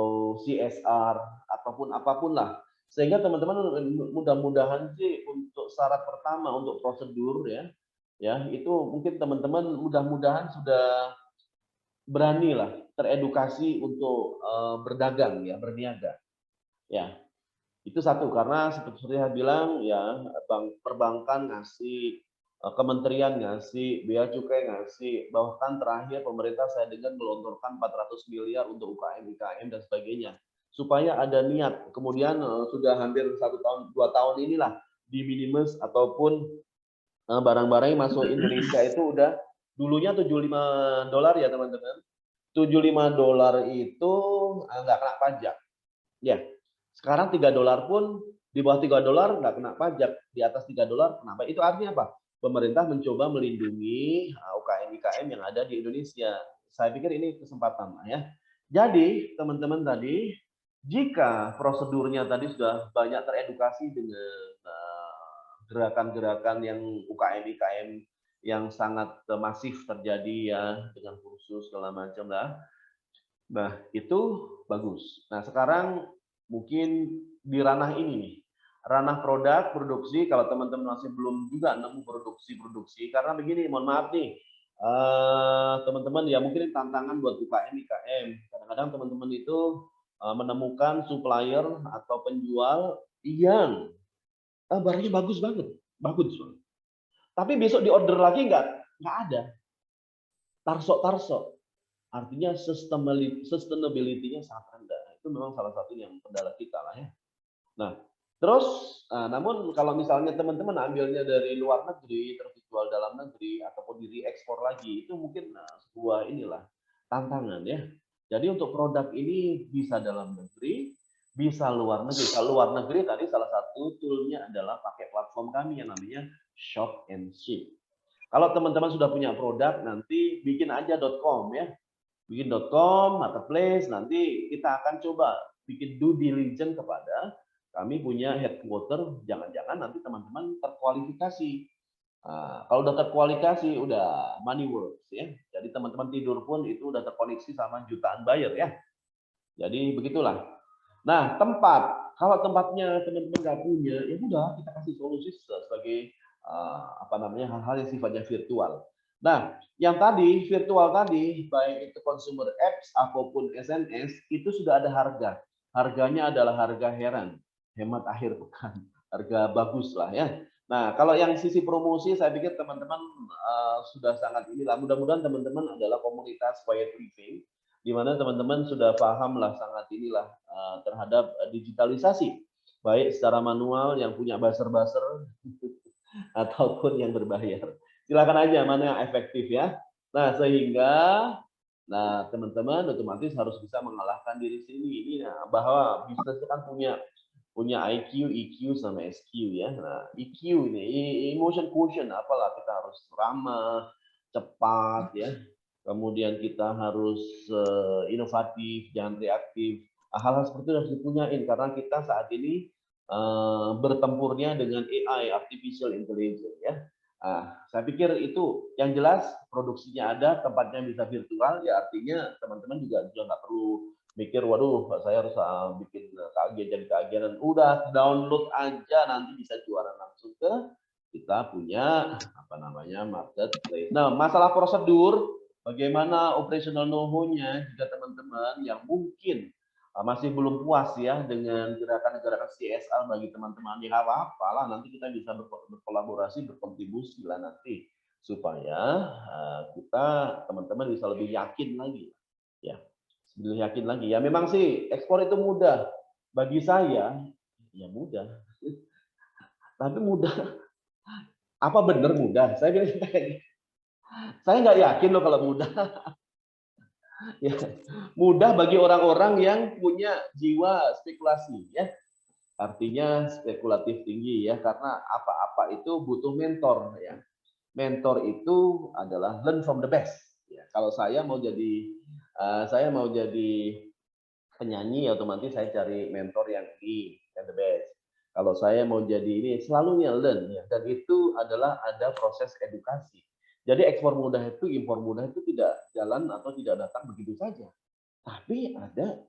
CSR ataupun apapun lah. Sehingga teman-teman mudah-mudahan sih untuk syarat pertama untuk prosedur ya itu mungkin teman-teman mudah-mudahan sudah berani lah teredukasi untuk berdagang ya, berniaga. Ya. Itu satu karena seperti saya bilang ya perbankan ngasih, kementerian ngasih, bea cukai ngasih, bahkan terakhir pemerintah saya dengar melontorkan 400 miliar untuk UKM, IKM dan sebagainya. Supaya ada niat. Kemudian sudah hampir 1 tahun, 2 tahun inilah di minimus ataupun barang-barang yang masuk Indonesia itu udah dulunya $75 ya teman-teman. $75 itu nggak kena pajak. Ya. Sekarang $3 pun di bawah $3 nggak kena pajak, di atas $3 kenapa? Itu artinya apa? Pemerintah mencoba melindungi UKM-IKM yang ada di Indonesia. Saya pikir ini kesempatan ya. Jadi teman-teman tadi, jika prosedurnya tadi sudah banyak teredukasi dengan gerakan-gerakan yang UKM-IKM yang sangat masif terjadi ya dengan kursus segala macam lah. Nah itu bagus. Nah sekarang mungkin di ranah ini nih, ranah produk, produksi, kalau teman-teman masih belum juga nemu produksi, karena begini, mohon maaf nih, teman-teman ya mungkin tantangan buat UKM IKM. Kadang-kadang teman-teman itu menemukan supplier atau penjual yang barangnya bagus banget, bagus. Tapi besok diorder lagi nggak ada. Tarso. Artinya sustainability-nya sangat rendah. Itu memang salah satu yang kendala kita lah ya. Nah, terus namun kalau misalnya teman-teman ambilnya dari luar negeri terus dijual dalam negeri ataupun diekspor lagi, itu mungkin sebuah inilah tantangan ya. Jadi untuk produk ini bisa dalam negeri, bisa luar negeri. Kalau luar negeri tadi salah satu toolnya adalah pakai platform kami yang namanya Shop and Ship. Kalau teman-teman sudah punya produk, nanti bikin aja .com ya. Bikin .com, marketplace, nanti kita akan coba bikin due diligence kepada kami punya headquarter, jangan-jangan nanti teman-teman terkualifikasi. Nah, kalau udah terkualifikasi, udah money works ya. Jadi teman-teman tidur pun itu udah terkoneksi sama jutaan buyer ya. Jadi begitulah. Nah, tempat, kalau tempatnya teman-teman nggak punya, ya udah kita kasih solusi sebagai hal-hal yang sifatnya virtual. Nah, yang tadi virtual tadi, baik itu consumer apps apapun SNS, itu sudah ada harga. Harganya adalah harga hemat akhir pekan, harga bagus lah ya. Nah, kalau yang sisi promosi, saya pikir teman-teman sudah sangat inilah. Mudah-mudahan teman-teman adalah komunitas quiet living, di mana teman-teman sudah paham lah sangat inilah terhadap digitalisasi, baik secara manual yang punya buzzer-buzzer ataupun yang berbayar. Silakan aja mana yang efektif ya. Nah, sehingga teman-teman otomatis harus bisa mengalahkan diri sendiri. Ini bahwa bisnis itu kan punya IQ, EQ sama SQ ya. Nah, EQ ini emotion quotient, apalah kita harus ramah, cepat ya. Kemudian kita harus inovatif, jangan reaktif. Hal-hal seperti itu harus dipunyain karena kita saat ini bertempurnya dengan AI, artificial intelligence ya. Saya pikir itu yang jelas produksinya ada, tempatnya bisa virtual ya, artinya teman-teman juga nggak perlu mikir waduh saya harus bikin jadi keagenan, udah download aja nanti bisa jualan langsung ke kita punya marketplace. Nah, masalah prosedur bagaimana operational know-how-nya jika teman-teman yang mungkin masih belum puas ya dengan gerakan-gerakan CSR bagi teman-teman, ya nggak apa-apa lah, nanti kita bisa berkolaborasi, berkontribusi lah nanti supaya kita teman-teman bisa lebih yakin lagi ya, lebih yakin lagi ya. Memang sih ekspor itu mudah bagi saya, ya mudah, tapi mudah apa benar mudah? Saya bilang saya nggak yakin loh kalau mudah. Ya, mudah bagi orang-orang yang punya jiwa spekulasi ya. Artinya spekulatif tinggi ya, karena apa-apa itu butuh mentor ya. Mentor itu adalah learn from the best ya. Kalau saya mau jadi penyanyi, otomatis saya cari mentor yang the best. Kalau saya mau jadi ini selalu learn ya, dan itu adalah ada proses edukasi. Jadi ekspor mudah itu, impor mudah itu tidak jalan atau tidak datang begitu saja. Tapi ada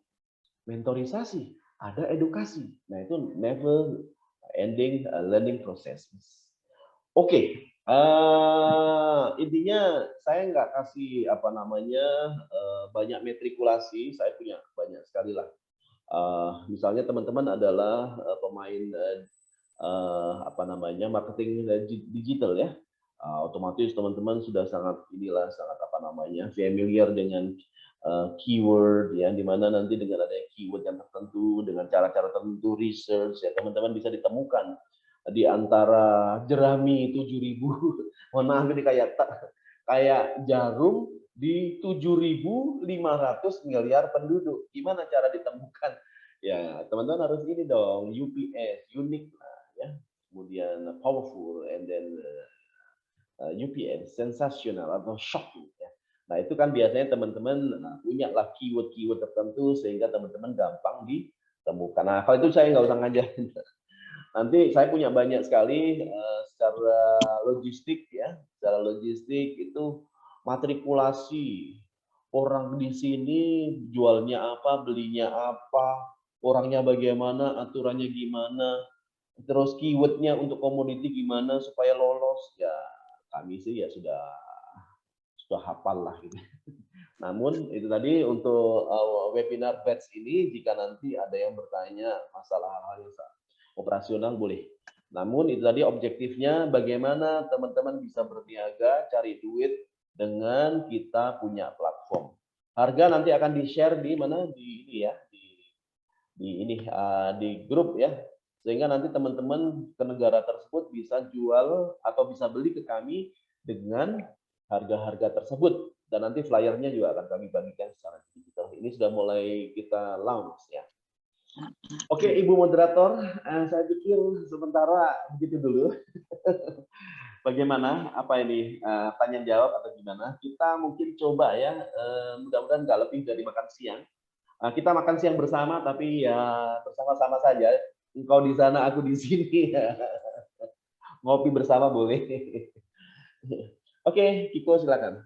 mentorisasi, ada edukasi. Nah, itu never ending learning process. Oke, intinya saya nggak kasih banyak matrikulasi, saya punya banyak sekali lah. Misalnya teman-teman adalah pemain marketing digital ya. Otomatis teman-teman sudah sangat familiar dengan keyword ya, dimana nanti dengan ada keyword yang tertentu dengan cara-cara tertentu research ya, teman-teman bisa ditemukan di antara jerami 7.000 mohon maaf ini kayak jarum di 7.500 miliar penduduk. Gimana cara ditemukan? Ya teman-teman harus ini dong, UPS, unique lah ya, kemudian powerful, and then UPS, sensasional atau shocking ya. Nah, itu kan biasanya teman-teman punya lah keyword-keyword tertentu sehingga teman-teman gampang ditemukan. Nah, kalau itu saya nggak usah ngajarin. Nanti saya punya banyak sekali secara logistik ya. Secara logistik itu matrikulasi. Orang di sini jualnya apa, belinya apa, orangnya bagaimana, aturannya gimana, terus keywordnya untuk komoditi gimana supaya lolos ya. Kami sih ya sudah sudah hafal lah gitu. Namun itu tadi untuk webinar batch ini, jika nanti ada yang bertanya masalah hal-hal yang operasional boleh. Namun itu tadi objektifnya bagaimana teman-teman bisa berniaga, cari duit dengan kita punya platform. Harga nanti akan di-share di mana, di ini ya, di grup ya, sehingga nanti teman-teman ke negara tersebut bisa jual atau bisa beli ke kami dengan harga-harga tersebut, dan nanti flyernya juga akan kami bagikan secara digital. Ini sudah mulai kita launch ya. Oke, Ibu Moderator, saya pikir sementara begitu dulu. Bagaimana? Apa ini? Tanya jawab atau gimana? Kita mungkin coba ya, mudah-mudahan nggak lebih dari makan siang. Kita makan siang bersama, tapi ya bersama-sama saja. Engkau di sana, aku di sini. Ngopi bersama boleh. Oke, Kiko silakan.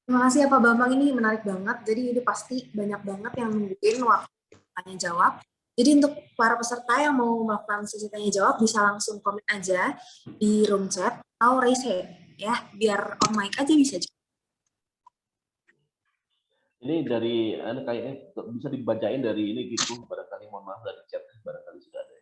Terima kasih ya Pak Bambang, ini menarik banget. Jadi ini pasti banyak banget yang nungguin waktu tanya jawab. Jadi untuk para peserta yang mau melakukan sesi tanya jawab bisa langsung komen aja di room chat atau raise hand ya, biar on mic aja bisa. Ini dari kayaknya bisa dibacain dari ini gitu, barangkali mohon maaf dari chat, barangkali sudah ada.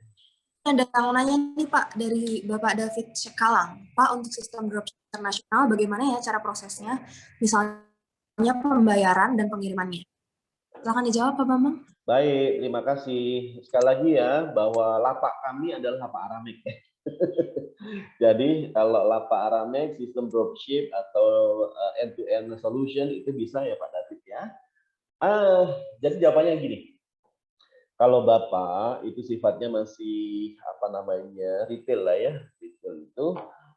Ada yang nanya nih Pak dari Bapak David Cekalang, Pak, untuk sistem dropship internasional bagaimana ya cara prosesnya, misalnya pembayaran dan pengirimannya? Silahkan dijawab Pak Bambang. Baik, terima kasih. Sekali lagi ya, bahwa lapak kami adalah lapak Aramex. Jadi kalau lapak Aramex, sistem dropship atau end-to-end solution itu bisa ya Pak David ya. Jadi jawabannya gini. Kalau Bapak itu sifatnya masih apa namanya retail lah ya, retail itu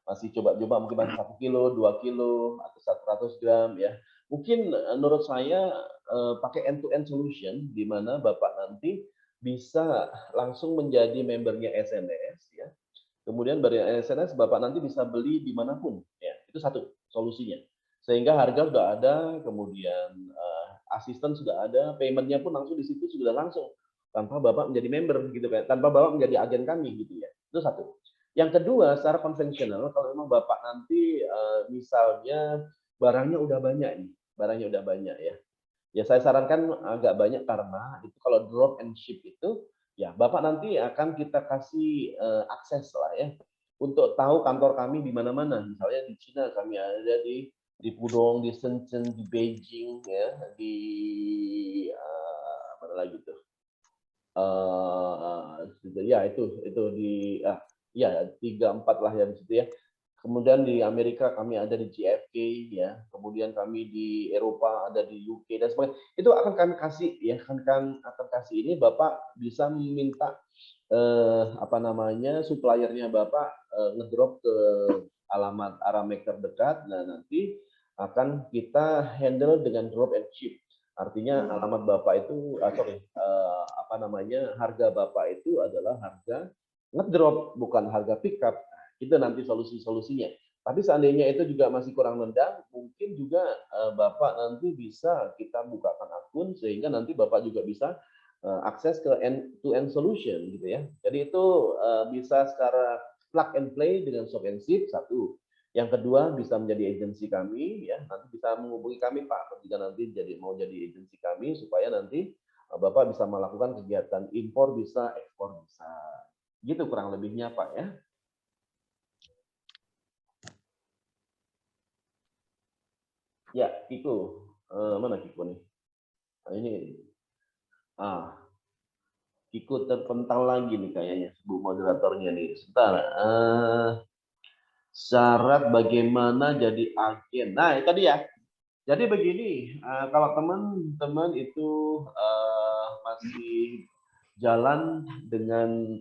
masih coba-coba mungkin masih 1 kilo, 2 kilo atau 100 gram ya. Mungkin menurut saya pakai end-to-end solution di mana Bapak nanti bisa langsung menjadi membernya SNS ya. Kemudian dari SNS Bapak nanti bisa beli dimanapun ya. Itu satu solusinya. Sehingga harga sudah ada, kemudian asisten sudah ada, paymentnya pun langsung di situ sudah langsung tanpa Bapak menjadi member gitu kan, tanpa Bapak menjadi agen kami gitu ya. Itu satu. Yang kedua, secara konvensional kalau memang Bapak nanti misalnya barangnya udah banyak nih, barangnya udah banyak ya. Ya saya sarankan agak banyak karena itu kalau drop and ship itu ya Bapak nanti akan kita kasih akses lah ya untuk tahu kantor kami di mana-mana. Misalnya di Cina kami ada di Pudong, di Shenzhen, di Beijing ya, di mana lagi tuh? Ya itu di ya 3-4 lah ya di situ ya. Kemudian di Amerika kami ada di JFK ya, kemudian kami di Eropa ada di UK dan sebagainya. Itu akan kami kasih ya, akan kasih ini Bapak bisa meminta apa namanya suppliernya Bapak ngedrop ke alamat Aramex terdekat. Nah nanti akan kita handle dengan drop and ship. Artinya alamat Bapak itu apa namanya harga Bapak itu adalah harga ngedrop bukan harga pickup. Itu nanti solusi-solusinya. Tapi seandainya itu juga masih kurang nendang, mungkin juga Bapak nanti bisa kita bukakan akun sehingga nanti Bapak juga bisa akses ke end-to-end solution gitu ya. Jadi itu bisa secara plug and play dengan shop and ship satu. Yang kedua bisa menjadi agensi kami ya. Nanti bisa menghubungi kami Pak jika nanti mau jadi agensi kami supaya nanti Bapak bisa melakukan kegiatan impor bisa, ekspor bisa. Gitu kurang lebihnya Pak ya. Ya, Kiko. Mana Kiko nih? Nah, ini. Kiko terpental lagi nih kayaknya, Bu moderatornya nih. Sebentar. Syarat bagaimana jadi agen. Nah, itu tadi ya. Jadi begini, kalau teman-teman itu masih jalan dengan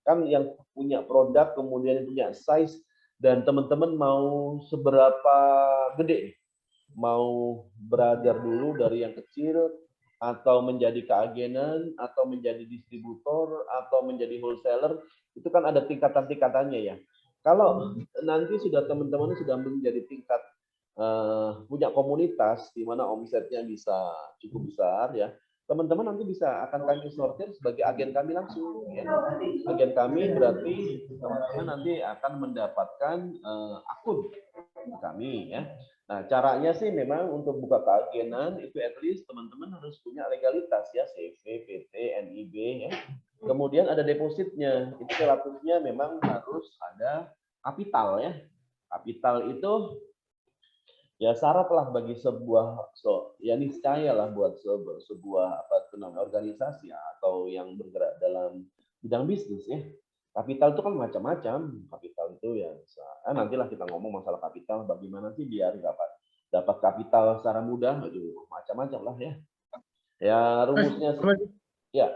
kan yang punya produk, kemudian punya size, dan teman-teman mau seberapa gede? Mau belajar dulu dari yang kecil, atau menjadi keagenan, atau menjadi distributor, atau menjadi wholesaler, itu kan ada tingkatan-tingkatannya ya. Kalau nanti sudah teman-teman sudah menjadi tingkat punya komunitas di mana omsetnya bisa cukup besar ya, teman-teman nanti bisa akan kami sortir sebagai agen kami langsung ya. Agen kami berarti teman-teman nanti akan mendapatkan akun kami ya. Nah, caranya sih memang untuk buka keagenan itu at least teman-teman harus punya legalitas ya, CV, PT, NIB ya. Kemudian ada depositnya, itu relatifnya memang harus ada kapital ya. Kapital itu ya syarat lah bagi sebuah ya niscaya lah buat sebuah apa itu namanya organisasi atau yang bergerak dalam bidang bisnis ya. Kapital itu kan macam-macam. Kapital itu ya nantilah kita ngomong masalah kapital, bagaimana sih biar dapat kapital secara mudah, aduh macam-macam lah ya. Ya rumusnya ya.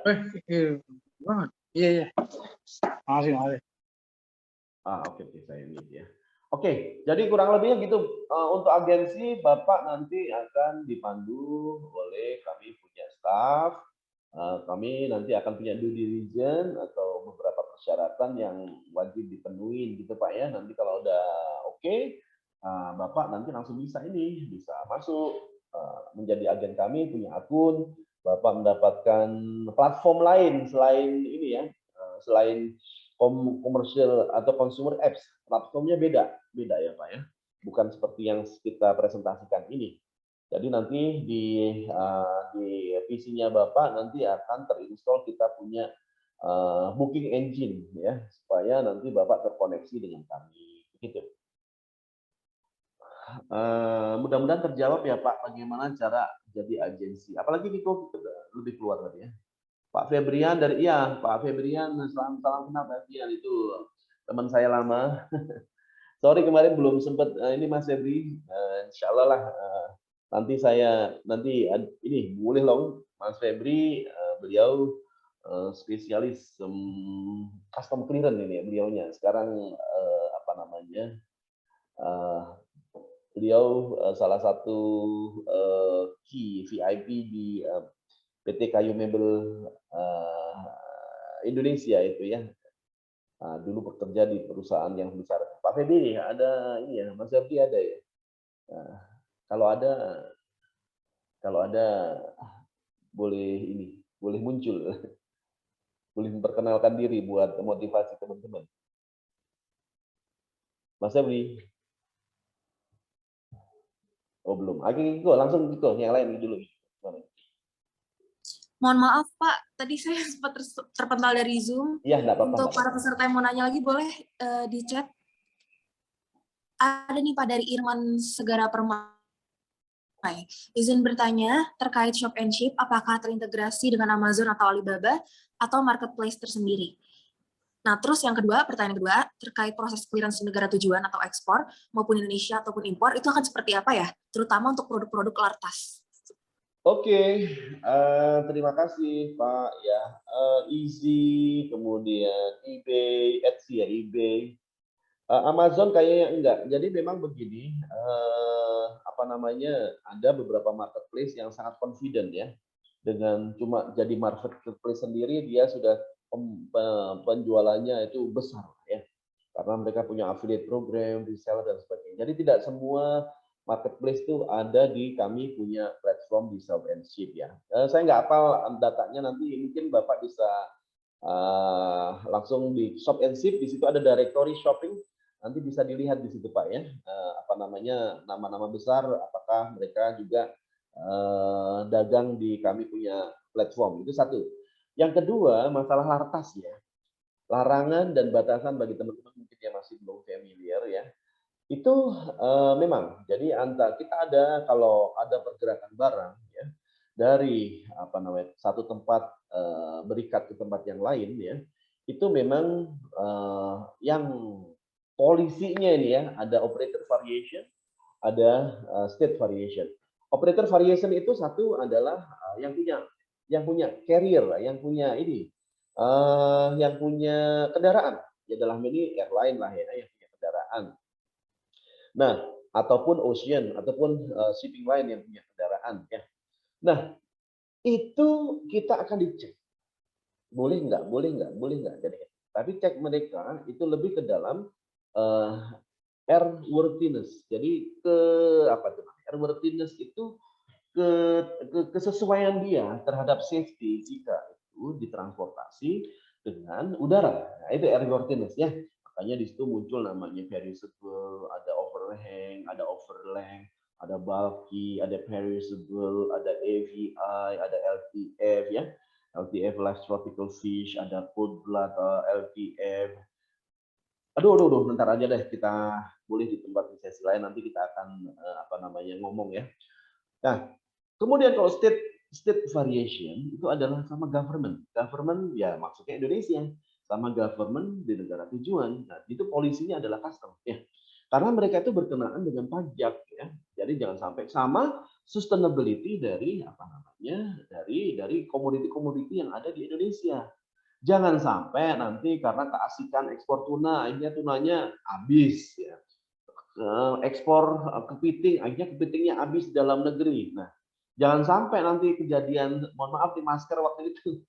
Banget. Iya. Makasih. Oke, saya ini ya. Oke, jadi kurang lebihnya gitu. Untuk agensi, Bapak nanti akan dipandu oleh kami punya staff. Kami nanti akan punya due diligence atau beberapa persyaratan yang wajib dipenuhi gitu Pak ya. Nanti kalau udah oke, Bapak nanti langsung bisa masuk menjadi agen kami, punya akun. Bapak mendapatkan platform lain selain ini ya, selain komersial atau consumer apps. Platformnya beda ya Pak ya. Bukan seperti yang kita presentasikan ini. Jadi nanti di PC-nya Bapak nanti akan terinstall kita punya booking engine ya, supaya nanti Bapak terkoneksi dengan kami. Begitu. Mudah-mudahan terjawab ya Pak, bagaimana cara jadi agensi. Apalagi Niko lebih keluar tadi ya. Pak Febrian Pak Febrian, salam kenal Pak Febrian, itu teman saya lama. Sorry kemarin belum sempat ini Mas Febri. Insya Allah lah nanti ini boleh loh Mas Febri, beliau spesialis custom clearance ini ya beliaunya. Sekarang beliau salah satu key VIP di PT Kayu Mebel Indonesia itu ya. Dulu bekerja di perusahaan yang besar. Pak Febri ada ini ya, Mas Febri ada ya. Kalau ada boleh muncul, boleh memperkenalkan diri buat motivasi teman-teman. Mas Febri. Oh belum. Langsung yang lain dulu. Mohon maaf Pak, tadi saya sempat terpental dari Zoom. Iya, enggak apa-apa. Untuk para peserta yang mau nanya lagi boleh di chat. Ada nih Pak dari Irman Segara Permai. Izin bertanya terkait Shop and Ship, apakah terintegrasi dengan Amazon atau Alibaba atau marketplace tersendiri? Nah, terus pertanyaan kedua, terkait proses clearance negara tujuan atau ekspor maupun Indonesia ataupun impor, itu akan seperti apa ya? Terutama untuk produk-produk lartas. Oke, terima kasih Pak ya. Easy, kemudian eBay, Etsy ya eBay, Amazon kayaknya enggak. Jadi memang begini, ada beberapa marketplace yang sangat confident ya, dengan cuma jadi marketplace sendiri dia sudah penjualannya itu besar ya, karena mereka punya affiliate program, reseller dan sebagainya. Jadi tidak semua marketplace itu ada di kami punya platform di Shop and Ship ya. Saya nggak hafal datanya, nanti mungkin Bapak bisa langsung di Shop and Ship, di situ ada directory shopping, nanti bisa dilihat di situ Pak ya, nama-nama besar, apakah mereka juga dagang di kami punya platform. Itu satu. Yang kedua, masalah lartas ya. Larangan dan batasan bagi teman-teman mungkin yang masih belum familiar ya. Itu memang jadi kita ada, kalau ada pergerakan barang ya dari satu tempat berikat ke tempat yang lain ya, itu memang yang polisinya ini ya, ada operator variation, ada state variation. Operator variation itu satu adalah yang punya carrier, yang punya yang punya kendaraan ya, dalam ini airline lah ya, yang punya kendaraan. Nah, ataupun ocean, ataupun shipping line yang punya kendaraan ya. Nah, itu kita akan dicek. Boleh nggak. Tapi cek mereka itu lebih ke dalam airworthiness. Jadi airworthiness itu kesesuaian dia terhadap safety jika itu ditransportasi dengan udara. Nah, itu airworthiness ya. Makanya di situ muncul namanya perishable, ada overhang, ada overlay, ada bulky, ada perishable, ada AVI, ada LTF ya. LTF Large Tropical Fish, ada cold blood LTF. Aduh, bentar aja deh, kita boleh di tempat di sesi lain nanti kita akan ngomong ya. Nah, kemudian kalau state variation itu adalah sama government. Government ya maksudnya Indonesia, sama government di negara tujuan. Nah, itu polisinya adalah custom ya. Karena mereka itu berkenaan dengan pajak ya. Jadi jangan sampai sama sustainability dari dari komoditi-komoditi yang ada di Indonesia. Jangan sampai nanti karena keasikan ekspor tuna, akhirnya tunanya habis ya. Ekspor kepiting, akhirnya kepitingnya habis di dalam negeri. Nah, jangan sampai nanti kejadian, mohon maaf di masker waktu itu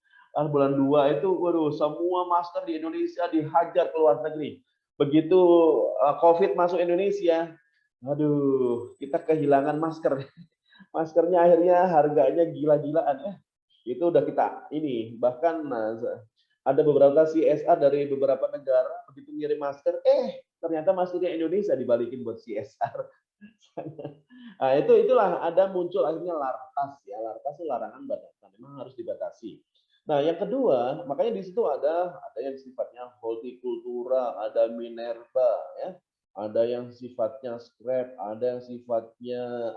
bulan 2 itu, waduh, semua masker di Indonesia dihajar ke luar negeri. Begitu COVID masuk Indonesia, aduh, kita kehilangan masker. Maskernya akhirnya harganya gila-gilaan ya. Itu udah kita ini, bahkan ada beberapa CSR dari beberapa negara begitu ngirim masker, ternyata maskernya Indonesia dibalikin buat CSR. Nah, itulah ada muncul akhirnya lartas ya. Lartas itu larangan batasan, memang harus dibatasi. Nah, yang kedua, makanya di situ ada yang sifatnya hortikultura, ada minerba ya. Ada yang sifatnya scrap, ada yang sifatnya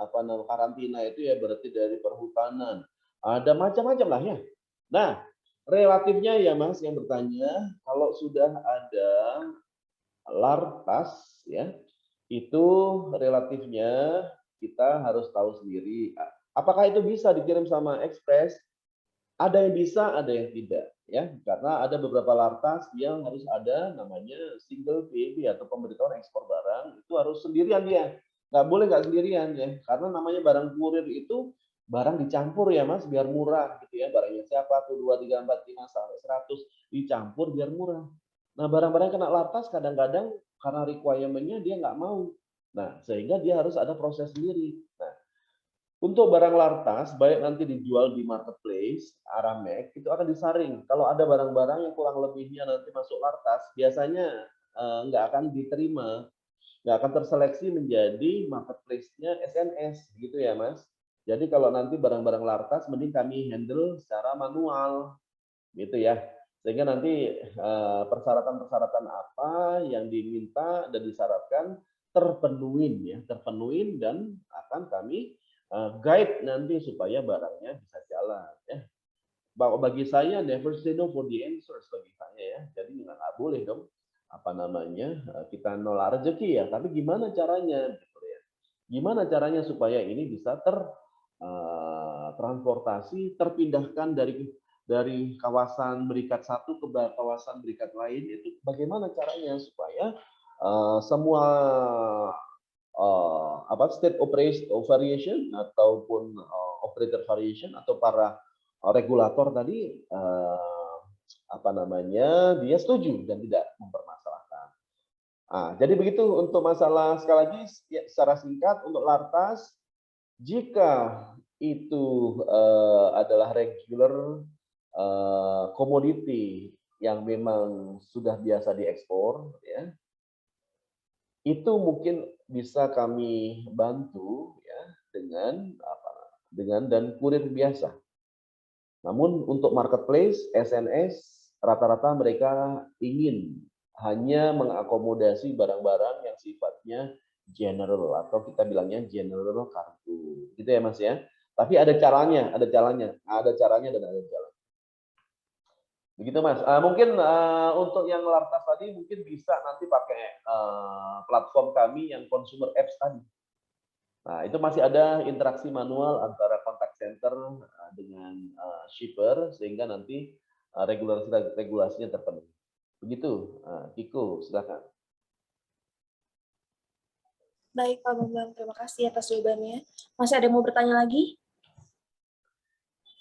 karantina itu ya berarti dari perhutanan. Ada macam-macam lah ya. Nah, relatifnya ya Mas yang bertanya, kalau sudah ada lartas ya, itu relatifnya kita harus tahu sendiri apakah itu bisa dikirim sama ekspres. Ada yang bisa, ada yang tidak ya, karena ada beberapa lartas yang harus ada namanya single PAB atau pemberitahuan ekspor barang, itu harus sendirian dia, nggak boleh nggak sendirian ya, karena namanya barang kurir itu barang dicampur ya Mas, biar murah gitu ya, barangnya siapa tuh 2, 3, 4, 5 sampai 100 dicampur biar murah. Nah, barang-barang kena lartas kadang-kadang karena requirement-nya dia nggak mau, nah sehingga dia harus ada proses sendiri. Nah, untuk barang lartas, baik nanti dijual di marketplace, Aramex, itu akan disaring. Kalau ada barang-barang yang kurang lebihnya nanti masuk lartas, biasanya nggak akan diterima, nggak akan terseleksi menjadi marketplace-nya SNS, gitu ya Mas. Jadi kalau nanti barang-barang lartas, mending kami handle secara manual, gitu ya. Sehingga nanti persyaratan-persyaratan apa yang diminta dan disyaratkan terpenuhin dan akan kami guide nanti supaya barangnya bisa jalan ya. Bagi saya never say no for the answers bagi saya ya. Jadi nggak boleh dong kita nolak rezeki ya. Tapi gimana caranya gitu ya. Gimana caranya supaya ini bisa transportasi terpindahkan dari kawasan berikat satu ke kawasan berikat lain, itu bagaimana caranya supaya semua state variation ataupun operator variation atau para regulator tadi dia setuju dan tidak mempermasalahkan. Jadi begitu untuk masalah, sekali lagi secara singkat untuk lartas, jika itu adalah regular komoditi yang memang sudah biasa diekspor ya, itu mungkin bisa kami bantu ya dengan dan kurir biasa. Namun untuk marketplace SNS rata-rata mereka ingin hanya mengakomodasi barang-barang yang sifatnya general atau kita bilangnya general cargo. Gitu ya Mas ya. Tapi ada caranya dan ada jalan. Begitu Mas. Mungkin untuk yang lartas tadi mungkin bisa nanti pakai platform kami yang consumer apps tadi. Nah, itu masih ada interaksi manual antara contact center dengan shipper sehingga nanti regulasinya terpenuhi. Begitu, Kiko, silakan. Baik Pak Bambang, terima kasih atas jawabannya. Masih ada yang mau bertanya lagi?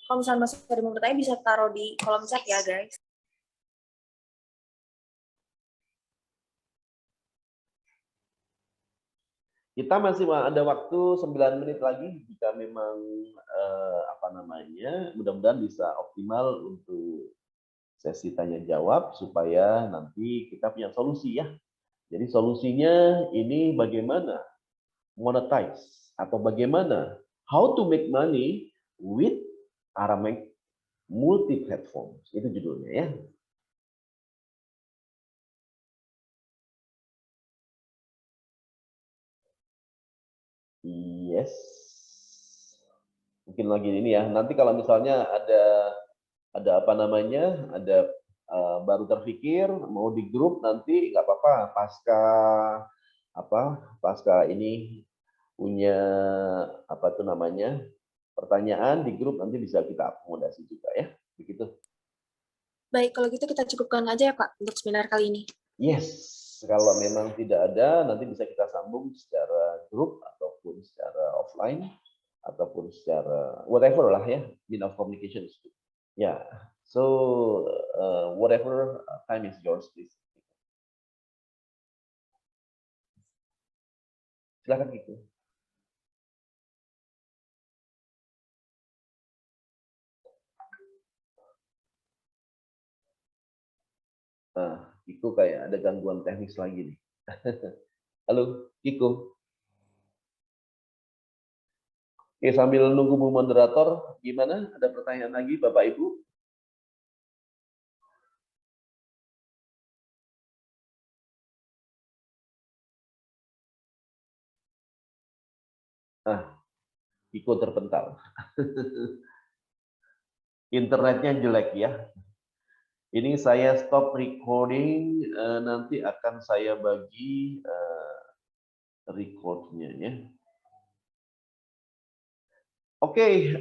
Kalau misalnya masih ada yang mau bertanya, bisa taruh di kolom chat ya, guys. Kita masih ada waktu 9 menit lagi, jika memang mudah-mudahan bisa optimal untuk sesi tanya jawab supaya nanti kita punya solusi ya. Jadi solusinya ini bagaimana monetize atau bagaimana how to make money with Aramex multi platform. Itu judulnya ya. Yes. Mungkin lagi ini ya. Nanti kalau misalnya ada apa namanya, ada baru terpikir mau di grup nanti nggak apa-apa pasca ini punya apa tuh namanya pertanyaan di grup nanti bisa kita akomodasi juga ya. Begitu. Baik, kalau gitu kita cukupkan aja ya Pak untuk seminar kali ini. Yes, kalau memang tidak ada, nanti bisa kita sambung secara grup ataupun secara offline ataupun secara whatever lah ya, mean of communication. Ya, so whatever time is yours, please. Silakan gitu. Nah, Kiko kayak ada gangguan teknis lagi nih. Halo, Kiko. Oke, sambil nunggu Bu Moderator, gimana? Ada pertanyaan lagi, Bapak Ibu? Kiko terpental. Internetnya jelek ya. Ini saya stop recording, nanti akan saya bagi recordnya ya. Oke,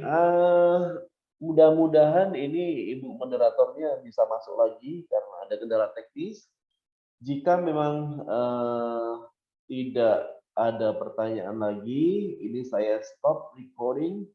mudah-mudahan ini Ibu moderatornya bisa masuk lagi karena ada kendala teknis. Jika memang tidak ada pertanyaan lagi, ini saya stop recording.